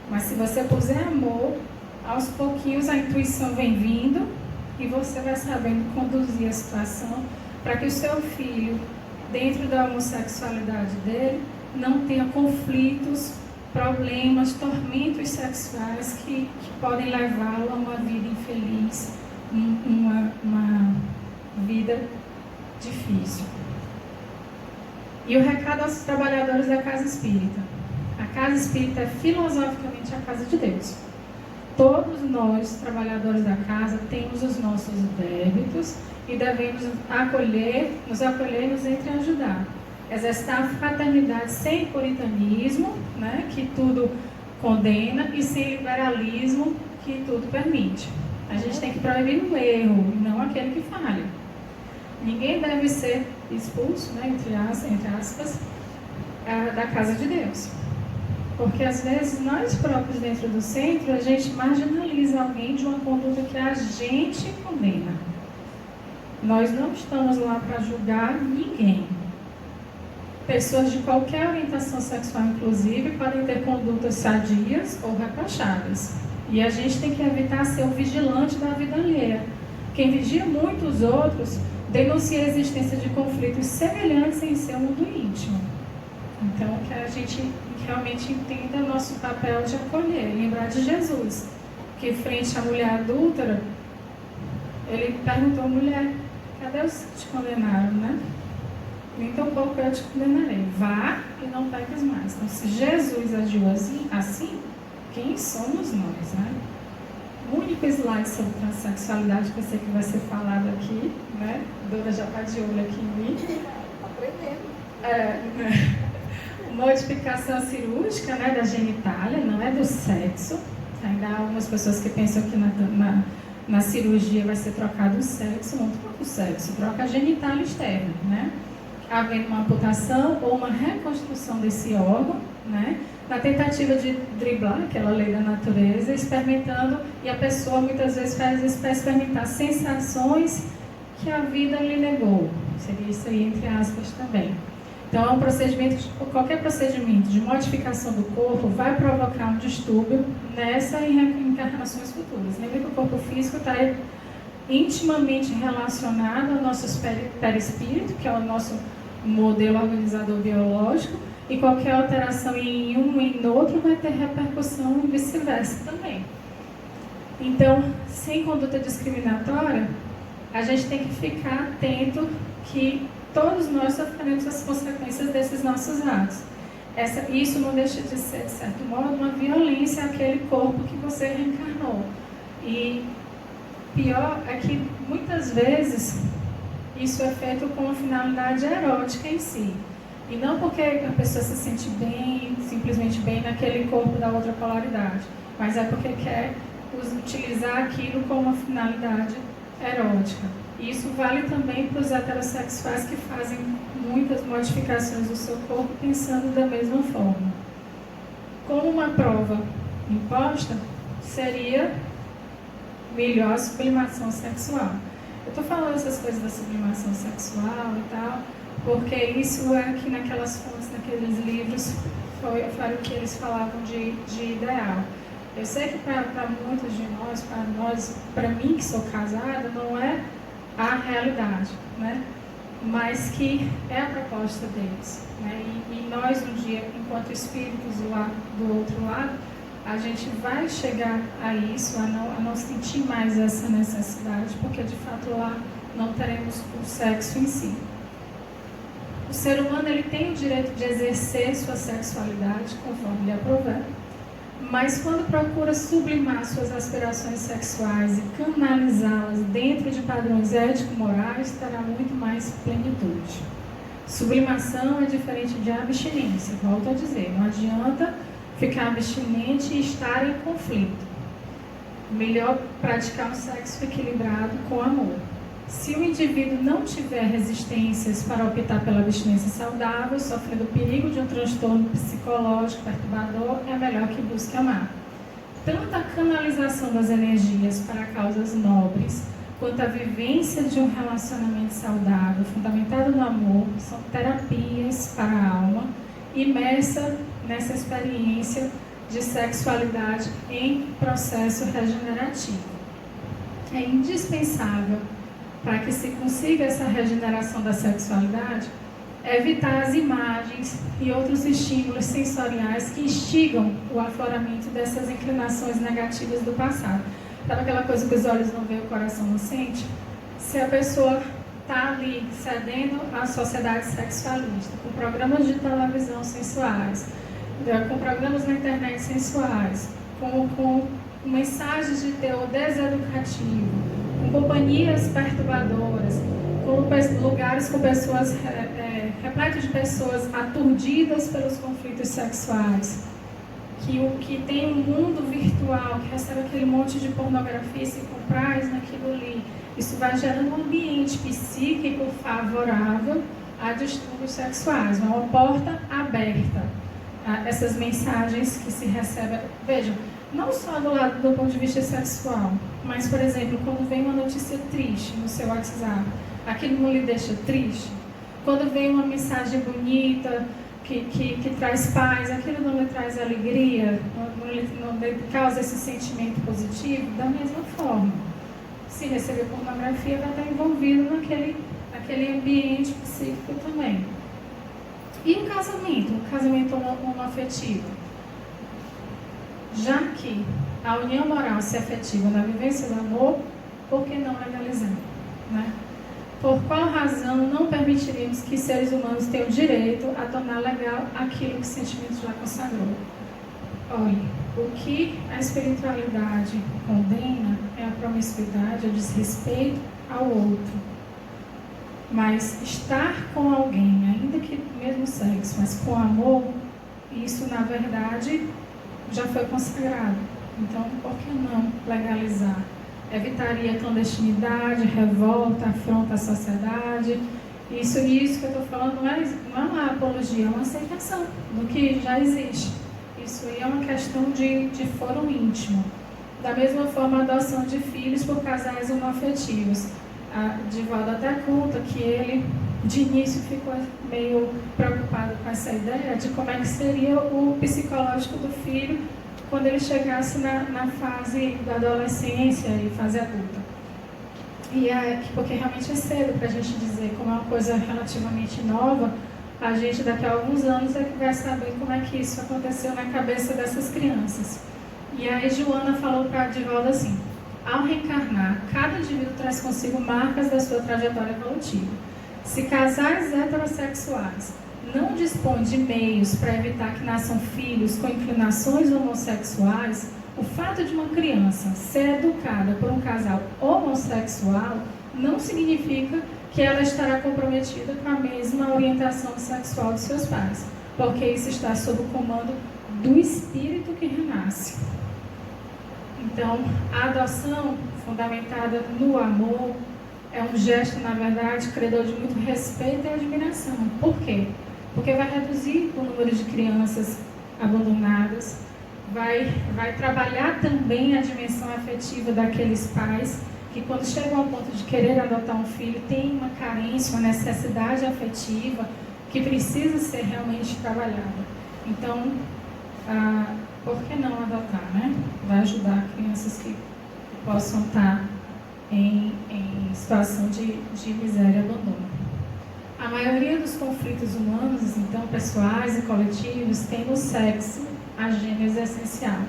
mas se você puser amor, aos pouquinhos a intuição vem vindo e você vai sabendo conduzir a situação para que o seu filho, dentro da homossexualidade dele, não tenha conflitos, problemas, tormentos sexuais que podem levá-lo a uma vida infeliz, uma vida difícil. E o recado aos trabalhadores da casa espírita: a casa espírita é filosoficamente a casa de Deus. Todos nós, trabalhadores da casa, temos os nossos débitos e devemos nos acolher e nos entreajudar. Exercitar a fraternidade sem puritanismo, né, que tudo condena, e sem liberalismo, que tudo permite. A gente tem que proibir o erro, e não aquele que falha. Ninguém deve ser expulso, né, entre aspas, da casa de Deus. Porque às vezes nós próprios dentro do centro, a gente marginaliza alguém de uma conduta que a gente condena. Nós não estamos lá para julgar ninguém. Pessoas de qualquer orientação sexual, inclusive, podem ter condutas sadias ou reprochadas. E a gente tem que evitar ser o vigilante da vida alheia. Quem vigia muito os outros denuncia a existência de conflitos semelhantes em seu mundo íntimo. Então, que a gente realmente entenda o nosso papel de acolher, lembrar de Jesus, que frente à mulher adúltera, ele perguntou à mulher: cadê os que te condenaram, né? Nem tão pouco eu te condenarei. Vá e não peques mais. Então, se Jesus agiu assim, quem somos nós, né? O único slide sobre transexualidade que eu sei que vai ser falado aqui, né? A Dora já está de olho aqui em mim. Aprendendo. Modificação cirúrgica, né, da genitália, não é do sexo. Ainda há algumas pessoas que pensam que na cirurgia vai ser trocado o sexo. Não troca o sexo, troca a genitália externa, né? Havendo uma amputação ou uma reconstrução desse órgão, né? Na tentativa de driblar aquela lei da natureza, experimentando, e a pessoa muitas vezes faz isso para experimentar sensações que a vida lhe negou. Seria isso aí, entre aspas, também. Então, é um procedimento, qualquer procedimento de modificação do corpo vai provocar um distúrbio nessa e encarnações futuras. Lembra que o corpo físico está intimamente relacionado ao nosso perispírito, que é o nosso modelo organizador biológico, e qualquer alteração em um e em outro vai ter repercussão e vice-versa também. Então, sem conduta discriminatória, a gente tem que ficar atento que todos nós sofremos as consequências desses nossos atos. Isso não deixa de ser, de certo modo, uma violência àquele corpo que você reencarnou. E pior é que, muitas vezes, isso é feito com uma finalidade erótica em si. E não porque a pessoa se sente bem, simplesmente bem naquele corpo da outra polaridade, mas é porque quer utilizar aquilo com uma finalidade erótica. E isso vale também para os heterossexuais que fazem muitas modificações do seu corpo pensando da mesma forma. Como uma prova imposta, seria melhor a sublimação sexual. Eu estou falando essas coisas da sublimação sexual e tal, porque isso é que naquelas fontes, naqueles livros, foi o que eles falavam de ideal. Eu sei que para muitos de nós, para mim que sou casada, não é a realidade, né? Mas que é a proposta deles, né? E nós, um dia, enquanto espíritos do outro lado, a gente vai chegar a isso, a não sentir mais essa necessidade, porque de fato lá não teremos o sexo em si. O ser humano, ele tem o direito de exercer sua sexualidade conforme lhe aprouver, mas quando procura sublimar suas aspirações sexuais e canalizá-las dentro de padrões ético-morais, terá muito mais plenitude. Sublimação é diferente de abstinência, volto a dizer, não adianta ficar abstinente e estar em conflito. Melhor praticar um sexo equilibrado com amor. Se o indivíduo não tiver resistências para optar pela abstinência saudável, sofrendo o perigo de um transtorno psicológico perturbador, é melhor que busque amar. Tanto a canalização das energias para causas nobres, quanto a vivência de um relacionamento saudável, fundamentado no amor, são terapias para a alma, imersa nessa experiência de sexualidade em processo regenerativo. É indispensável, para que se consiga essa regeneração da sexualidade, evitar as imagens e outros estímulos sensoriais que instigam o afloramento dessas inclinações negativas do passado. Sabe aquela coisa que os olhos não veem, o coração não sente? Se a pessoa está ali cedendo à sociedade sexualista, com programas de televisão sensuais, com programas na internet sensuais, com mensagens de teor deseducativo, com companhias perturbadoras, com lugares com pessoas repletos de pessoas aturdidas pelos conflitos sexuais, que tem um mundo virtual, que recebe aquele monte de pornografia e se compraz naquilo ali. Isso vai gerando um ambiente psíquico favorável a distúrbios sexuais, uma porta aberta a essas mensagens que se recebem. Vejam, não só do ponto de vista sexual, mas, por exemplo, quando vem uma notícia triste no seu WhatsApp, aquilo não lhe deixa triste? Quando vem uma mensagem bonita, que traz paz, aquilo não lhe traz alegria, não lhe causa esse sentimento positivo? Da mesma forma, se receber pornografia, vai estar envolvido naquele ambiente psíquico também. E o casamento homoafetivo? Já que a união moral se efetiva na vivência do amor, por que não legalizar? Né? Por qual razão não permitiríamos que seres humanos tenham direito a tornar legal aquilo que o sentimento já consagrou? Olhe, o que a espiritualidade condena é a promiscuidade, o desrespeito ao outro. Mas estar com alguém, ainda que do mesmo sexo, mas com amor, isso na verdade já foi consagrado. Então, por que não legalizar? Evitaria a clandestinidade, revolta, afronta à sociedade. Isso que eu estou falando não é uma apologia, é uma aceitação do que já existe. Isso aí é uma questão de foro íntimo. Da mesma forma, a adoção de filhos por casais homoafetivos. A Divaldo até conta que ele, de início, ficou meio preocupado com essa ideia de como é que seria o psicológico do filho quando ele chegasse na fase da adolescência e fase adulta. E porque realmente é cedo para a gente dizer, como é uma coisa relativamente nova, a gente daqui a alguns anos é que vai saber como é que isso aconteceu na cabeça dessas crianças. E aí Joana falou para Divaldo assim: Ao reencarnar, cada indivíduo traz consigo marcas da sua trajetória evolutiva. Se casais heterossexuais não dispõem de meios para evitar que nasçam filhos com inclinações homossexuais, o fato de uma criança ser educada por um casal homossexual não significa que ela estará comprometida com a mesma orientação sexual de seus pais, porque isso está sob o comando do espírito que renasce. Então, a adoção, fundamentada no amor, é um gesto, na verdade, credor de muito respeito e admiração. Por quê? Porque vai reduzir o número de crianças abandonadas, vai trabalhar também a dimensão afetiva daqueles pais que, quando chegam ao ponto de querer adotar um filho, tem uma carência, uma necessidade afetiva que precisa ser realmente trabalhada. Então, por que não adotar, né? Vai ajudar crianças que possam estar em situação de miséria e abandono. A maioria dos conflitos humanos, então, pessoais e coletivos, tem no sexo a gênese essencial.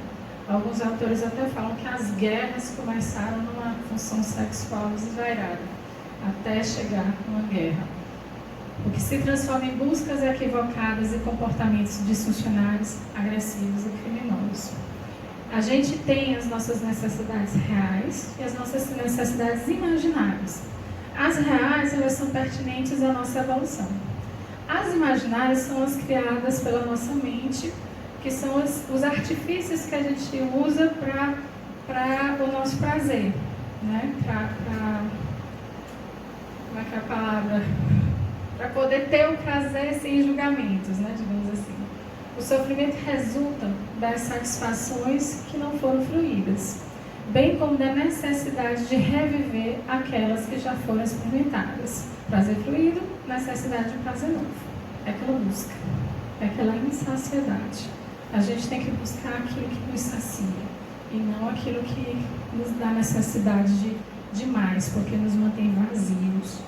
Alguns autores até falam que as guerras começaram numa função sexual desvairada, até chegar numa guerra. O que se transforma em buscas equivocadas e comportamentos disfuncionais, agressivos e criminosos. A gente tem as nossas necessidades reais e as nossas necessidades imaginárias. As reais, elas são pertinentes à nossa evolução. As imaginárias são as criadas pela nossa mente, que são os artifícios que a gente usa para o nosso prazer, né? Como é que é a palavra? Para poder ter o prazer sem julgamentos, né? Digamos assim. O sofrimento resulta das satisfações que não foram fruídas, bem como da necessidade de reviver aquelas que já foram experimentadas. Prazer fruído, necessidade de prazer novo. É aquela busca, é aquela insaciedade. A gente tem que buscar aquilo que nos sacia e não aquilo que nos dá necessidade de mais, porque nos mantém vazios.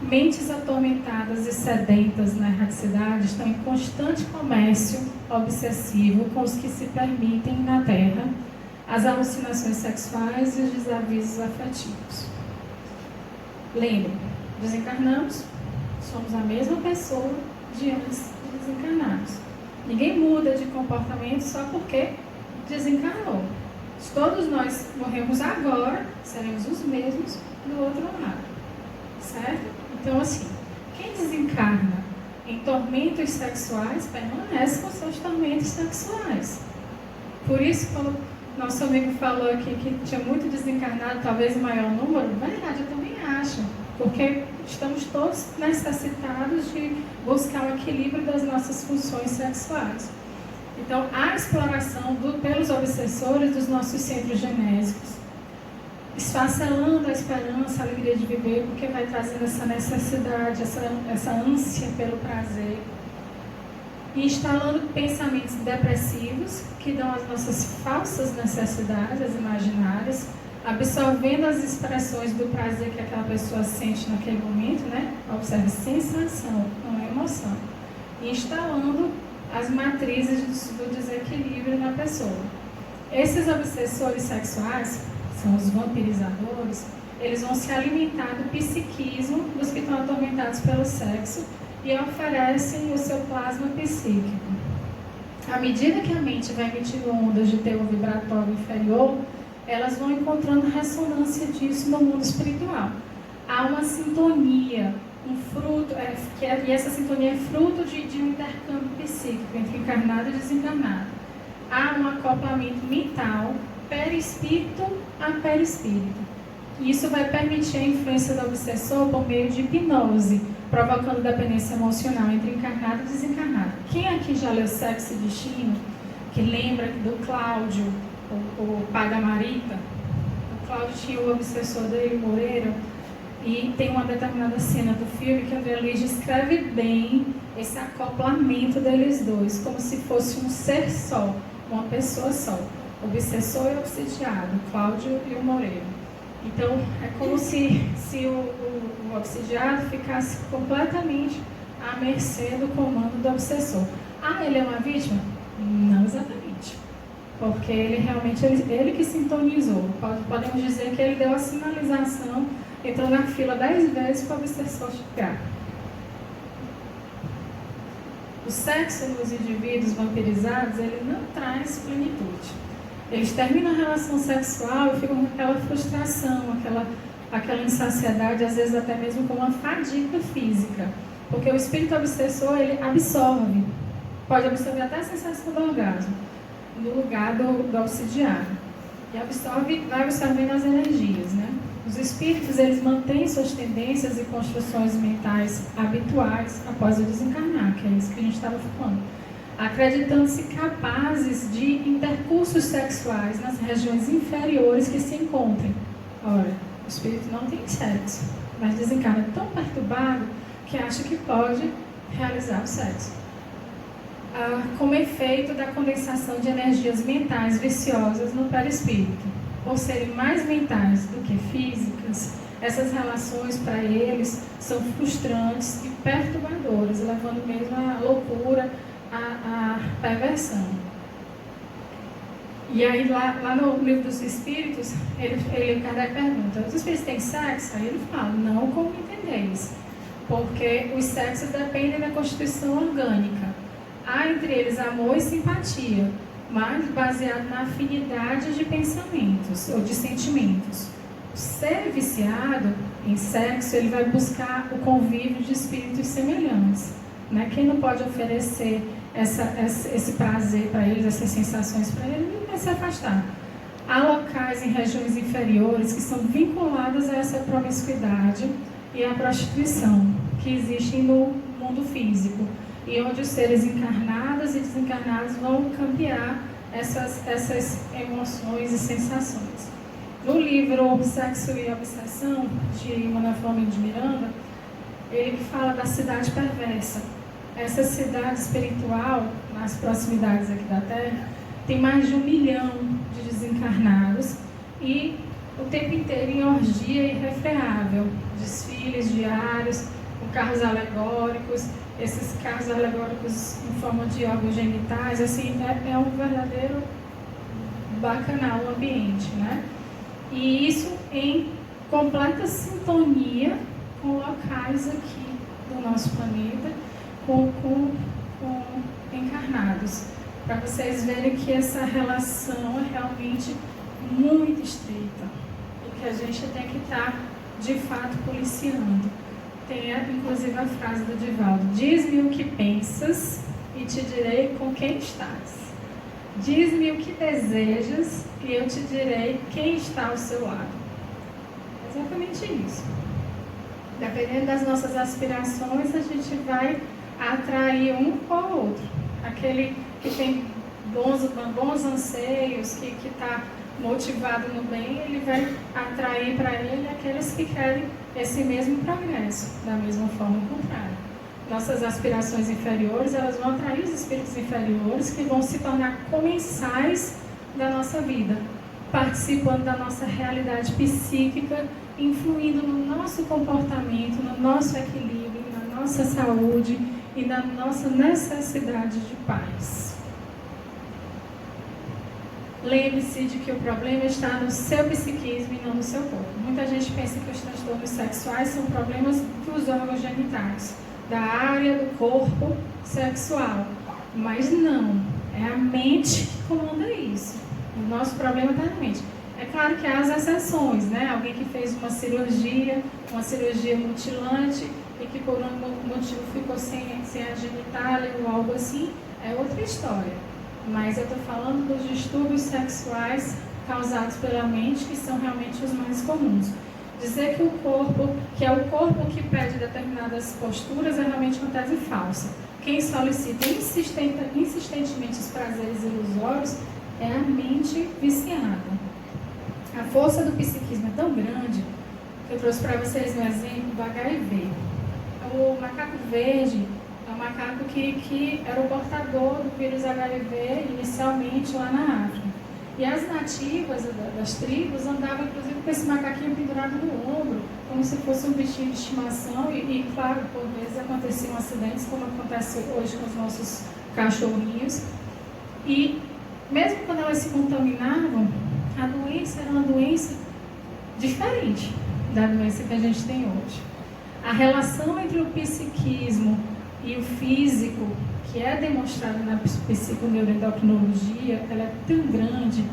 Mentes atormentadas e sedentas na erraticidade estão em constante comércio obsessivo com os que se permitem na Terra as alucinações sexuais e os desavisos afetivos. Lembre, desencarnamos, somos a mesma pessoa de antes de desencarnarmos. Ninguém muda de comportamento só porque desencarnou. Se todos nós morremos agora, seremos os mesmos do outro lado. Certo? Então, assim, quem desencarna em tormentos sexuais permanece com seus tormentos sexuais. Por isso, quando nosso amigo falou aqui que tinha muito desencarnado, talvez o maior número, verdade, eu também acho. Porque estamos todos necessitados de buscar o equilíbrio das nossas funções sexuais. Então, a exploração pelos obsessores dos nossos centros genésicos, esfacelando a esperança, a alegria de viver, porque vai trazendo essa necessidade, essa ânsia pelo prazer, e instalando pensamentos depressivos que dão as nossas falsas necessidades, as imaginárias, absorvendo as expressões do prazer que aquela pessoa sente naquele momento, né? Observe, sensação, não é emoção, e instalando as matrizes do desequilíbrio na pessoa. Esses obsessores sexuais, são os vampirizadores, eles vão se alimentar do psiquismo dos que estão atormentados pelo sexo e oferecem o seu plasma psíquico. À medida que a mente vai emitindo ondas de teor vibratório inferior, elas vão encontrando ressonância disso no mundo espiritual. Há uma sintonia, um fruto, e essa sintonia é fruto de um intercâmbio psíquico entre encarnado e desencarnado. Há um acoplamento mental, perispírito a perispírito. E isso vai permitir a influência do obsessor por meio de hipnose, provocando dependência emocional entre encarnado e desencarnado. Quem aqui já leu Sexo e Destino, que lembra do Cláudio, o pai da Marita? O Cláudio tinha o obsessor dele, o Moreira, e tem uma determinada cena do filme que André Luiz descreve bem esse acoplamento deles dois, como se fosse um ser só, uma pessoa só. Obsessor e obsidiado, Cláudio e o Moreira. Então, é como se o obsidiado ficasse completamente à mercê do comando do obsessor. Ah, ele é uma vítima? Não exatamente. porque ele realmente, ele que sintonizou. Podemos dizer que ele deu a sinalização, entrou na fila 10 vezes para o obsessor chegar. O sexo nos indivíduos vampirizados, ele não traz plenitude. Eles terminam a relação sexual e ficam com aquela frustração, aquela insaciedade, às vezes até mesmo com uma fadiga física. Porque o espírito obsessor, ele absorve, pode absorver até a sensação do orgasmo, no lugar do obsidiário. E vai absorvendo as energias, né? Os espíritos, eles mantêm suas tendências e construções mentais habituais após o desencarnar, que é isso que a gente estava falando. Acreditando-se capazes de intercursos sexuais nas regiões inferiores que se encontrem. Ora, o espírito não tem sexo, mas desencarna tão perturbado que acha que pode realizar o sexo. Como efeito da condensação de energias mentais viciosas no perispírito. Por serem mais mentais do que físicas, essas relações para eles são frustrantes e perturbadoras, levando mesmo à loucura, à perversão. E aí lá no livro dos Espíritos, Kardec pergunta: os espíritos têm sexo? Aí ele fala: não como entendeis, porque os sexos dependem da constituição orgânica. Há entre eles amor e simpatia, mas baseado na afinidade de pensamentos ou de sentimentos. O ser viciado em sexo, ele vai buscar o convívio de espíritos semelhantes, né? Quem não pode oferecer esse prazer para eles, essas sensações para eles, ele vai se afastar. Há locais em regiões inferiores que são vinculadas a essa promiscuidade e à prostituição que existem no mundo físico, e onde os seres encarnados e desencarnados vão cambiar essas emoções e sensações. No livro Sexo e Obsessão, de Manuel Filomeno de Miranda, ele fala da cidade perversa. Essa cidade espiritual, nas proximidades aqui da Terra, tem mais de 1 milhão de desencarnados e o tempo inteiro em orgia irrefreável, desfiles diários, com carros alegóricos. Esses carros alegóricos em forma de órgãos genitais, assim, é um verdadeiro bacanal ambiente, né? E isso em completa sintonia com locais aqui do nosso planeta, com encarnados, para vocês verem que essa relação é realmente muito estreita e que a gente tem que estar, de fato, policiando. Tem inclusive a frase do Divaldo: diz-me o que pensas e te direi com quem estás. Diz-me o que desejas e eu te direi quem está ao seu lado. É exatamente isso. Dependendo das nossas aspirações, a gente vai atrair um ou outro. Aquele que tem bons anseios, que está motivado no bem, ele vai atrair para ele aqueles que querem esse mesmo progresso, da mesma forma contrária. Nossas aspirações inferiores, elas vão atrair os espíritos inferiores que vão se tornar comensais da nossa vida, participando da nossa realidade psíquica, influindo no nosso comportamento, no nosso equilíbrio, na nossa saúde e na nossa necessidade de paz. Lembre-se de que o problema está no seu psiquismo e não no seu corpo. Muita gente pensa que os transtornos sexuais são problemas dos órgãos genitais, da área do corpo sexual. Mas não, é a mente que comanda isso. O nosso problema está na mente. É claro que há as exceções, né? Alguém que fez uma cirurgia mutilante e que por um motivo ficou sem a genitália ou algo assim, é outra história. Mas eu estou falando dos distúrbios sexuais causados pela mente, que são realmente os mais comuns. Dizer que que é o corpo que pede determinadas posturas, é realmente uma tese falsa. Quem solicita insistentemente os prazeres ilusórios é a mente viciada. A força do psiquismo é tão grande que eu trouxe para vocês um exemplo do HIV. O macaco verde é um macaco que era o portador do vírus HIV inicialmente lá na África. E as nativas das tribos andavam, inclusive, com esse macaquinho pendurado no ombro, como se fosse um bichinho de estimação. E claro, por vezes aconteciam acidentes, como acontece hoje com os nossos cachorrinhos. E mesmo quando elas se contaminavam, a doença era uma doença diferente da doença que a gente tem hoje. A relação entre o psiquismo e o físico, que é demonstrada na psiconeuroendocrinologia, ela é tão grande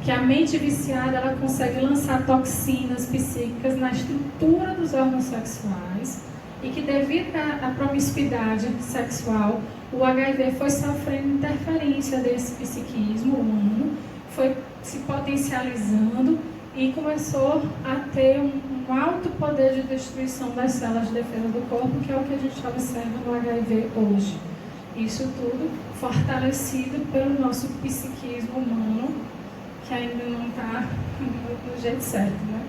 que a mente viciada ela consegue lançar toxinas psíquicas na estrutura dos órgãos sexuais e que, devido à promiscuidade sexual, o HIV foi sofrendo interferência desse psiquismo humano, foi se potencializando e começou a ter um alto poder de destruição das células de defesa do corpo, que é o que a gente observa no HIV hoje. Isso tudo fortalecido pelo nosso psiquismo humano, que ainda não está do jeito certo, né?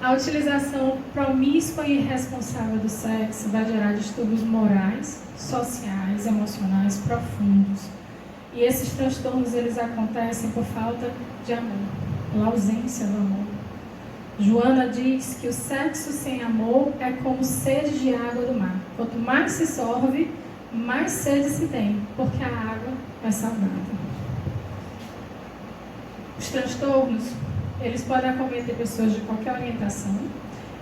A utilização promíscua e irresponsável do sexo vai gerar distúrbios morais, sociais, emocionais profundos. E esses transtornos, eles acontecem por falta de amor, pela ausência do amor. Joana diz que o sexo sem amor é como sede de água do mar. Quanto mais se sorve, mais sede se tem, porque a água é salgada. Os transtornos, eles podem acometer pessoas de qualquer orientação,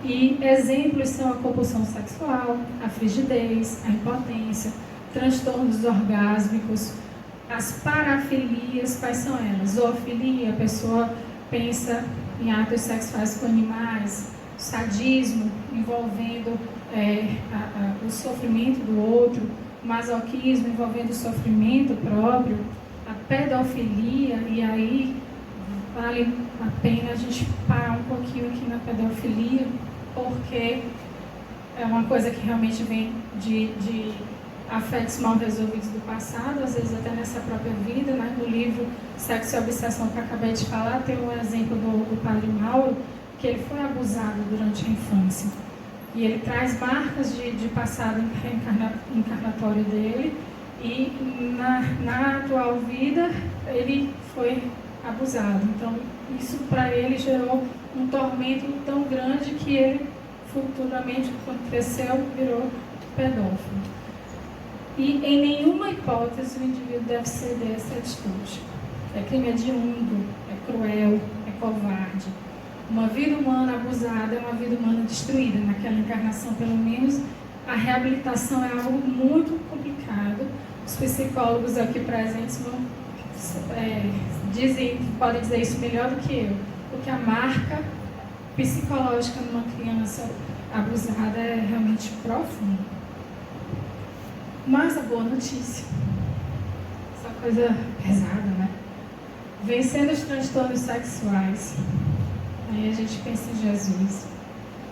e exemplos são a compulsão sexual, a frigidez, a impotência, transtornos orgásmicos, as parafilias. Quais são elas? Zoofilia, a pessoa pensa em atos sexuais com animais, sadismo, envolvendo o sofrimento do outro, masoquismo, envolvendo o sofrimento próprio, a pedofilia, e aí vale a pena a gente parar um pouquinho aqui na pedofilia, porque é uma coisa que realmente vem de afetos mal resolvidos do passado, às vezes até nessa própria vida, né? No livro Sexo e Obsessão, que eu acabei de falar, tem um exemplo do padre Mauro, que ele foi abusado durante a infância. E ele traz marcas de passado encarnatório dele, e na atual vida ele foi abusado. Então, isso para ele gerou um tormento tão grande que ele, futuramente, quando cresceu, virou pedófilo. E em nenhuma hipótese o indivíduo deve ceder essa atitude. É crime hediondo, é cruel, é covarde. Uma vida humana abusada é uma vida humana destruída. Naquela encarnação, pelo menos, a reabilitação é algo muito complicado. Os psicólogos aqui presentes podem dizer isso melhor do que eu, porque a marca psicológica numa criança abusada é realmente profunda. Mas a boa notícia, essa coisa pesada, né? Vencendo os transtornos sexuais. Aí a gente pensa em Jesus.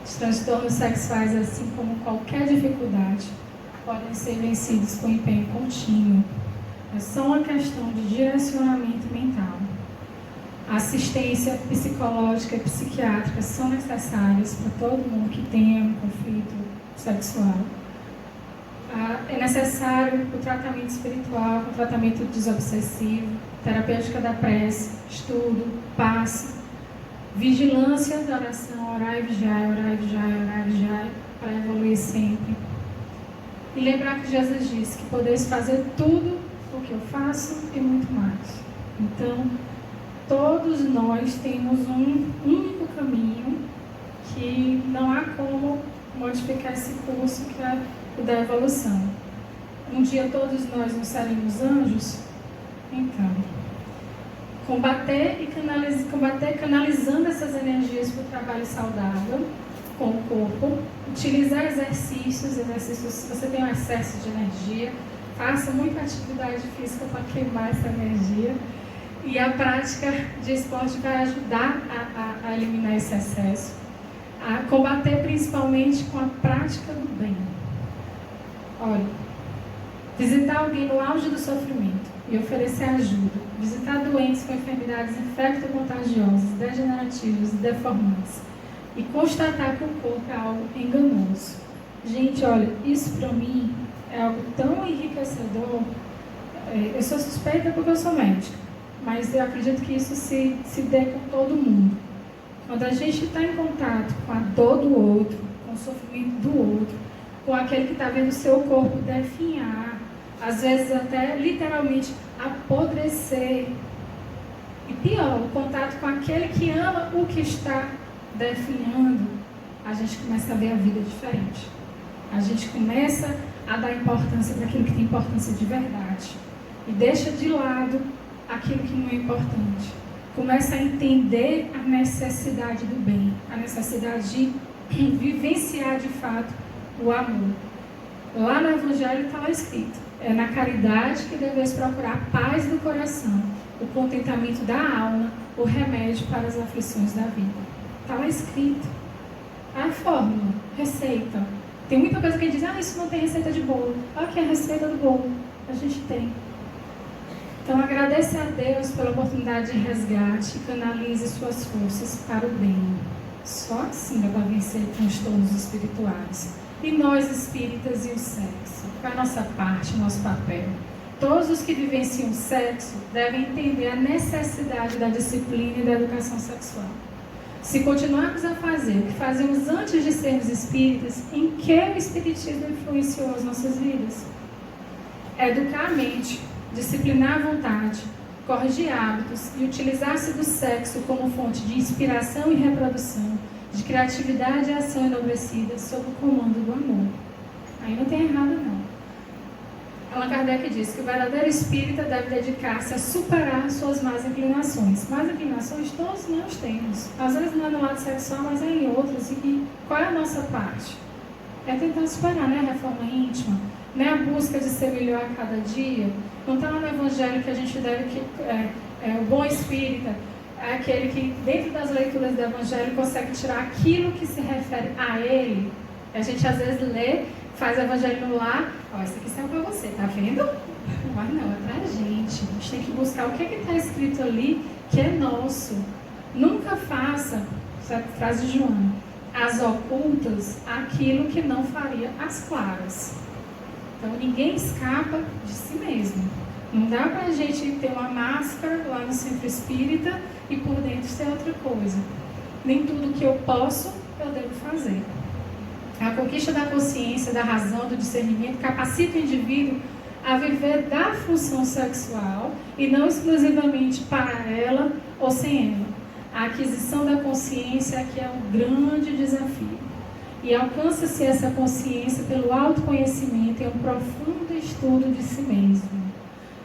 Os transtornos sexuais, assim como qualquer dificuldade, podem ser vencidos com empenho contínuo. É só uma questão de direcionamento mental. A assistência psicológica e psiquiátrica são necessárias para todo mundo que tenha um conflito sexual. É necessário o tratamento espiritual, o tratamento desobsessivo, terapêutica da prece, estudo, passe, vigilância da oração, orar e vigiar, orar e vigiar, orar e vigiar, para evoluir sempre. E lembrar que Jesus disse que podeis fazer tudo o que eu faço e muito mais. Então, todos nós temos um único caminho que não há como modificar esse curso, que é o da evolução. Um dia todos nós não seremos anjos? Então, combater canalizando essas energias para o trabalho saudável com o corpo, utilizar exercícios. Se você tem um excesso de energia, faça muita atividade física para queimar essa energia, e a prática de esporte vai ajudar a eliminar esse excesso. A combater principalmente com a prática do bem. Olha, visitar alguém no auge do sofrimento e oferecer ajuda, visitar doentes com enfermidades infecto-contagiosas, degenerativas e deformantes, e constatar que o corpo é algo enganoso. Gente, olha, isso para mim é algo tão enriquecedor. Eu sou suspeita porque eu sou médica, mas eu acredito que isso se dê com todo mundo. Quando a gente está em contato com a dor do outro, com o sofrimento do outro, com aquele que está vendo o seu corpo definhar, às vezes até literalmente apodrecer, E pior, o contato com aquele que ama o que está definhando, a gente começa a ver a vida diferente. A gente começa a dar importância para aquilo que tem importância de verdade. E deixa de lado aquilo que não é importante. Começa a entender a necessidade do bem, a necessidade de vivenciar de fato o amor. Lá no Evangelho está lá escrito: é na caridade que deveis procurar a paz do coração, o contentamento da alma, o remédio para as aflições da vida. Está lá escrito. A fórmula, receita. Tem muita coisa que a gente diz: isso não tem receita de bolo. Aqui é a receita do bolo. A gente tem. Então agradeça a Deus pela oportunidade de resgate e canalize suas forças para o bem. Só assim dá para vencer transtornos espirituais. E nós espíritas e o sexo? Qual é a nossa parte, o nosso papel? Todos os que vivenciam o sexo devem entender a necessidade da disciplina e da educação sexual. Se continuarmos a fazer o que fazíamos antes de sermos espíritas, em que o espiritismo influenciou as nossas vidas? Educar a mente, disciplinar a vontade, corrigir hábitos e utilizar-se do sexo como fonte de inspiração e reprodução, de criatividade e ação enobrecida sob o comando do amor. Aí não tem errado, não. Allan Kardec diz que o verdadeiro espírita deve dedicar-se a superar suas más inclinações. Más inclinações todos nós temos. Às vezes não é no lado sexual, mas é em outros. E qual é a nossa parte? É tentar superar, né? A reforma íntima, né? A busca de ser melhor a cada dia. Não está lá no Evangelho que a gente deve... o bom espírita é aquele que, dentro das leituras do Evangelho, consegue tirar aquilo que se refere a ele. A gente às vezes lê, faz o Evangelho lá, isso aqui saiu para você, tá vendo? Mas não, é pra gente. A gente tem que buscar o que está escrito ali, que é nosso. Nunca faça, essa frase de Joana, as ocultas aquilo que não faria as claras. Então ninguém escapa de si mesmo. Não dá para a gente ter uma máscara lá no centro espírita e por dentro ser outra coisa. Nem tudo que eu posso, eu devo fazer. A conquista da consciência, da razão, do discernimento capacita o indivíduo a viver da função sexual e não exclusivamente para ela ou sem ela. A aquisição da consciência aqui é um grande desafio. E alcança-se essa consciência pelo autoconhecimento e um profundo estudo de si mesmo,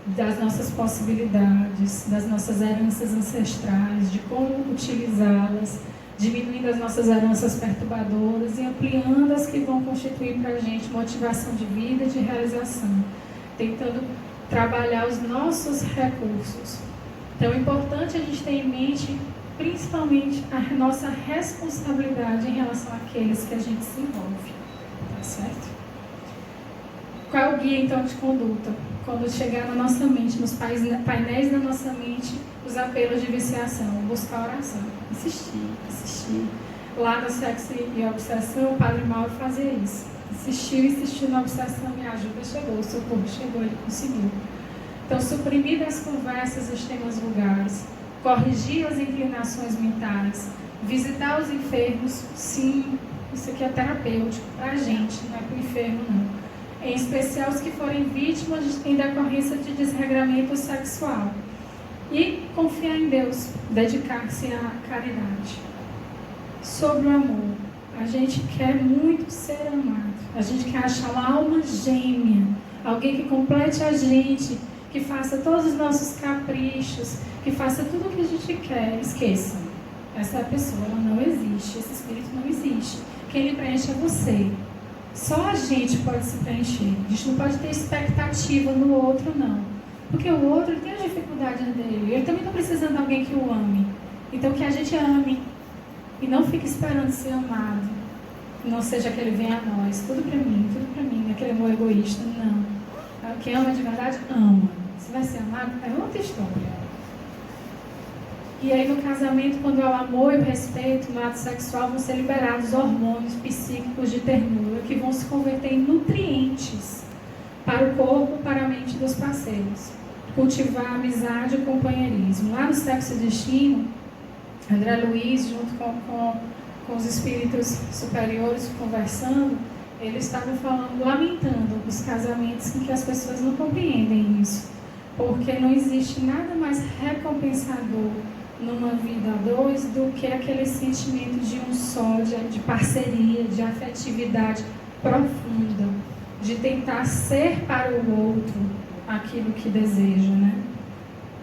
das nossas possibilidades, das nossas heranças ancestrais, de como utilizá-las, diminuindo as nossas heranças perturbadoras e ampliando as que vão constituir para a gente motivação de vida e de realização, tentando trabalhar os nossos recursos. Então é importante a gente ter em mente, principalmente, a nossa responsabilidade em relação àqueles que a gente se envolve, tá certo? Qual é o guia, então, de conduta? Quando chegar na nossa mente, nos painéis da nossa mente, os apelos de viciação, buscar oração, insistir. Lá no Sexo e Obsessão, o Padre Mauro fazia isso. Insistiu na obsessão e a ajuda chegou, o socorro chegou, ele conseguiu. Então, suprimir das conversas os temas vulgares, corrigir as inclinações mentais, visitar os enfermos, sim, isso aqui é terapêutico para a gente, não é para o enfermo, não. Em especial os que forem vítimas em decorrência de desregramento sexual. E confiar em Deus, dedicar-se à caridade. Sobre o amor, a gente quer muito ser amado. A gente quer achar uma alma gêmea, alguém que complete a gente, que faça todos os nossos caprichos, que faça tudo o que a gente quer. Esqueçam, essa é a pessoa, ela não existe, esse espírito não existe. Quem lhe preenche é você. Só a gente pode se preencher. A gente não pode ter expectativa no outro, não. Porque o outro ele tem as dificuldades dele. Ele também está precisando de alguém que o ame. Então que a gente ame. E não fique esperando ser amado. Não seja que ele venha a nós. Tudo para mim. Aquele amor egoísta. Não. Quem ama de verdade, ama. Se vai ser amado, é outra história. E aí no casamento, quando há o amor e o respeito no ato sexual, vão ser liberados hormônios psíquicos de ternura que vão se converter em nutrientes para o corpo, para a mente dos parceiros. Cultivar a amizade e o companheirismo. Lá no Sexo e Destino, André Luiz, junto com os espíritos superiores, conversando, eles estavam falando, lamentando os casamentos em que as pessoas não compreendem isso. porque não existe nada mais recompensador numa vida a dois do que aquele sentimento de um só, de parceria, de afetividade profunda, de tentar ser para o outro aquilo que deseja, né?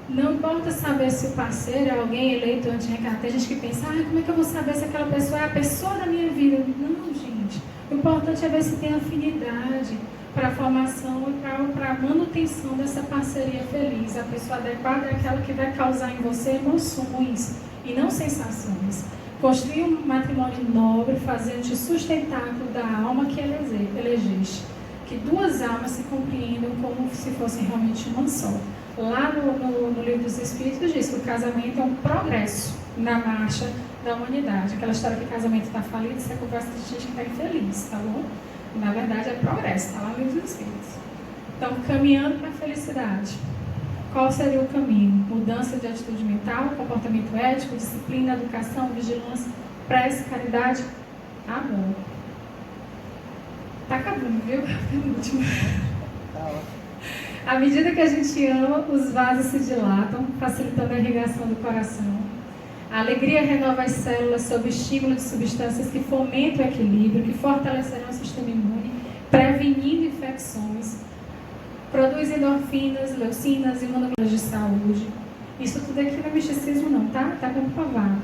Não importa saber se o parceiro é alguém eleito ou anti-reencarnado. Tem gente que pensa, como é que eu vou saber se aquela pessoa é a pessoa da minha vida? Não, gente. O importante é ver se tem afinidade para a formação e para a manutenção dessa parceria feliz. A pessoa adequada é aquela que vai causar em você emoções e não sensações. Construir um matrimônio nobre, fazendo-te sustentáculo da alma que elegeste. Que duas almas se compreendam como se fossem realmente uma só. Lá no Livro dos Espíritos diz que o casamento é um progresso na marcha da humanidade. Aquela história que o casamento está falido, isso é conversa de gente que está infeliz, tá bom? Na verdade é progresso, está lá no Livro dos Espíritos. Então, caminhando para a felicidade. Qual seria o caminho? Mudança de atitude mental, comportamento ético, disciplina, educação, vigilância, prece, caridade, amor. Tá acabando, viu? Penúltimo. À medida que a gente ama, os vasos se dilatam, facilitando a irrigação do coração. A alegria renova as células sob estímulo de substâncias que fomentam o equilíbrio, que fortalecerão o sistema imune, prevenindo infecções. Produz endorfinas, leucinas e imunoglobulinas de saúde. Isso tudo aqui não é misticismo não, tá? Está comprovado.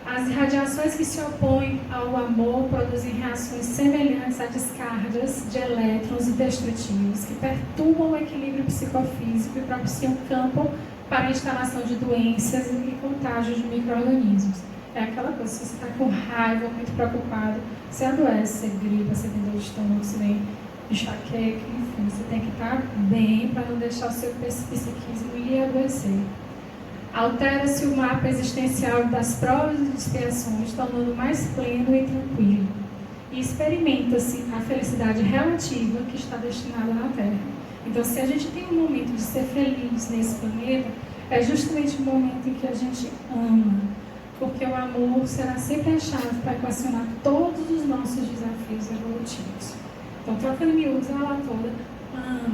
As radiações que se opõem ao amor produzem reações semelhantes a descargas de elétrons e destrutivos que perturbam o equilíbrio psicofísico e propiciam campo para a instalação de doenças e contágio de micro-organismos. É aquela coisa, se você está com raiva, muito preocupado, você adoece, você gripa, você tem dor de estômago, você tem enxaqueca, enfim, você tem que estar bem para não deixar o seu psiquismo ir adoecer. Altera-se o mapa existencial das provas e expiações, tornando mais pleno e tranquilo. E experimenta-se a felicidade relativa que está destinada na Terra. Então, se a gente tem um momento de ser feliz nesse planeta, é justamente o momento em que a gente ama. Porque o amor será sempre a chave para equacionar todos os nossos desafios evolutivos. Então, trocando miúdos, ela toda, ama.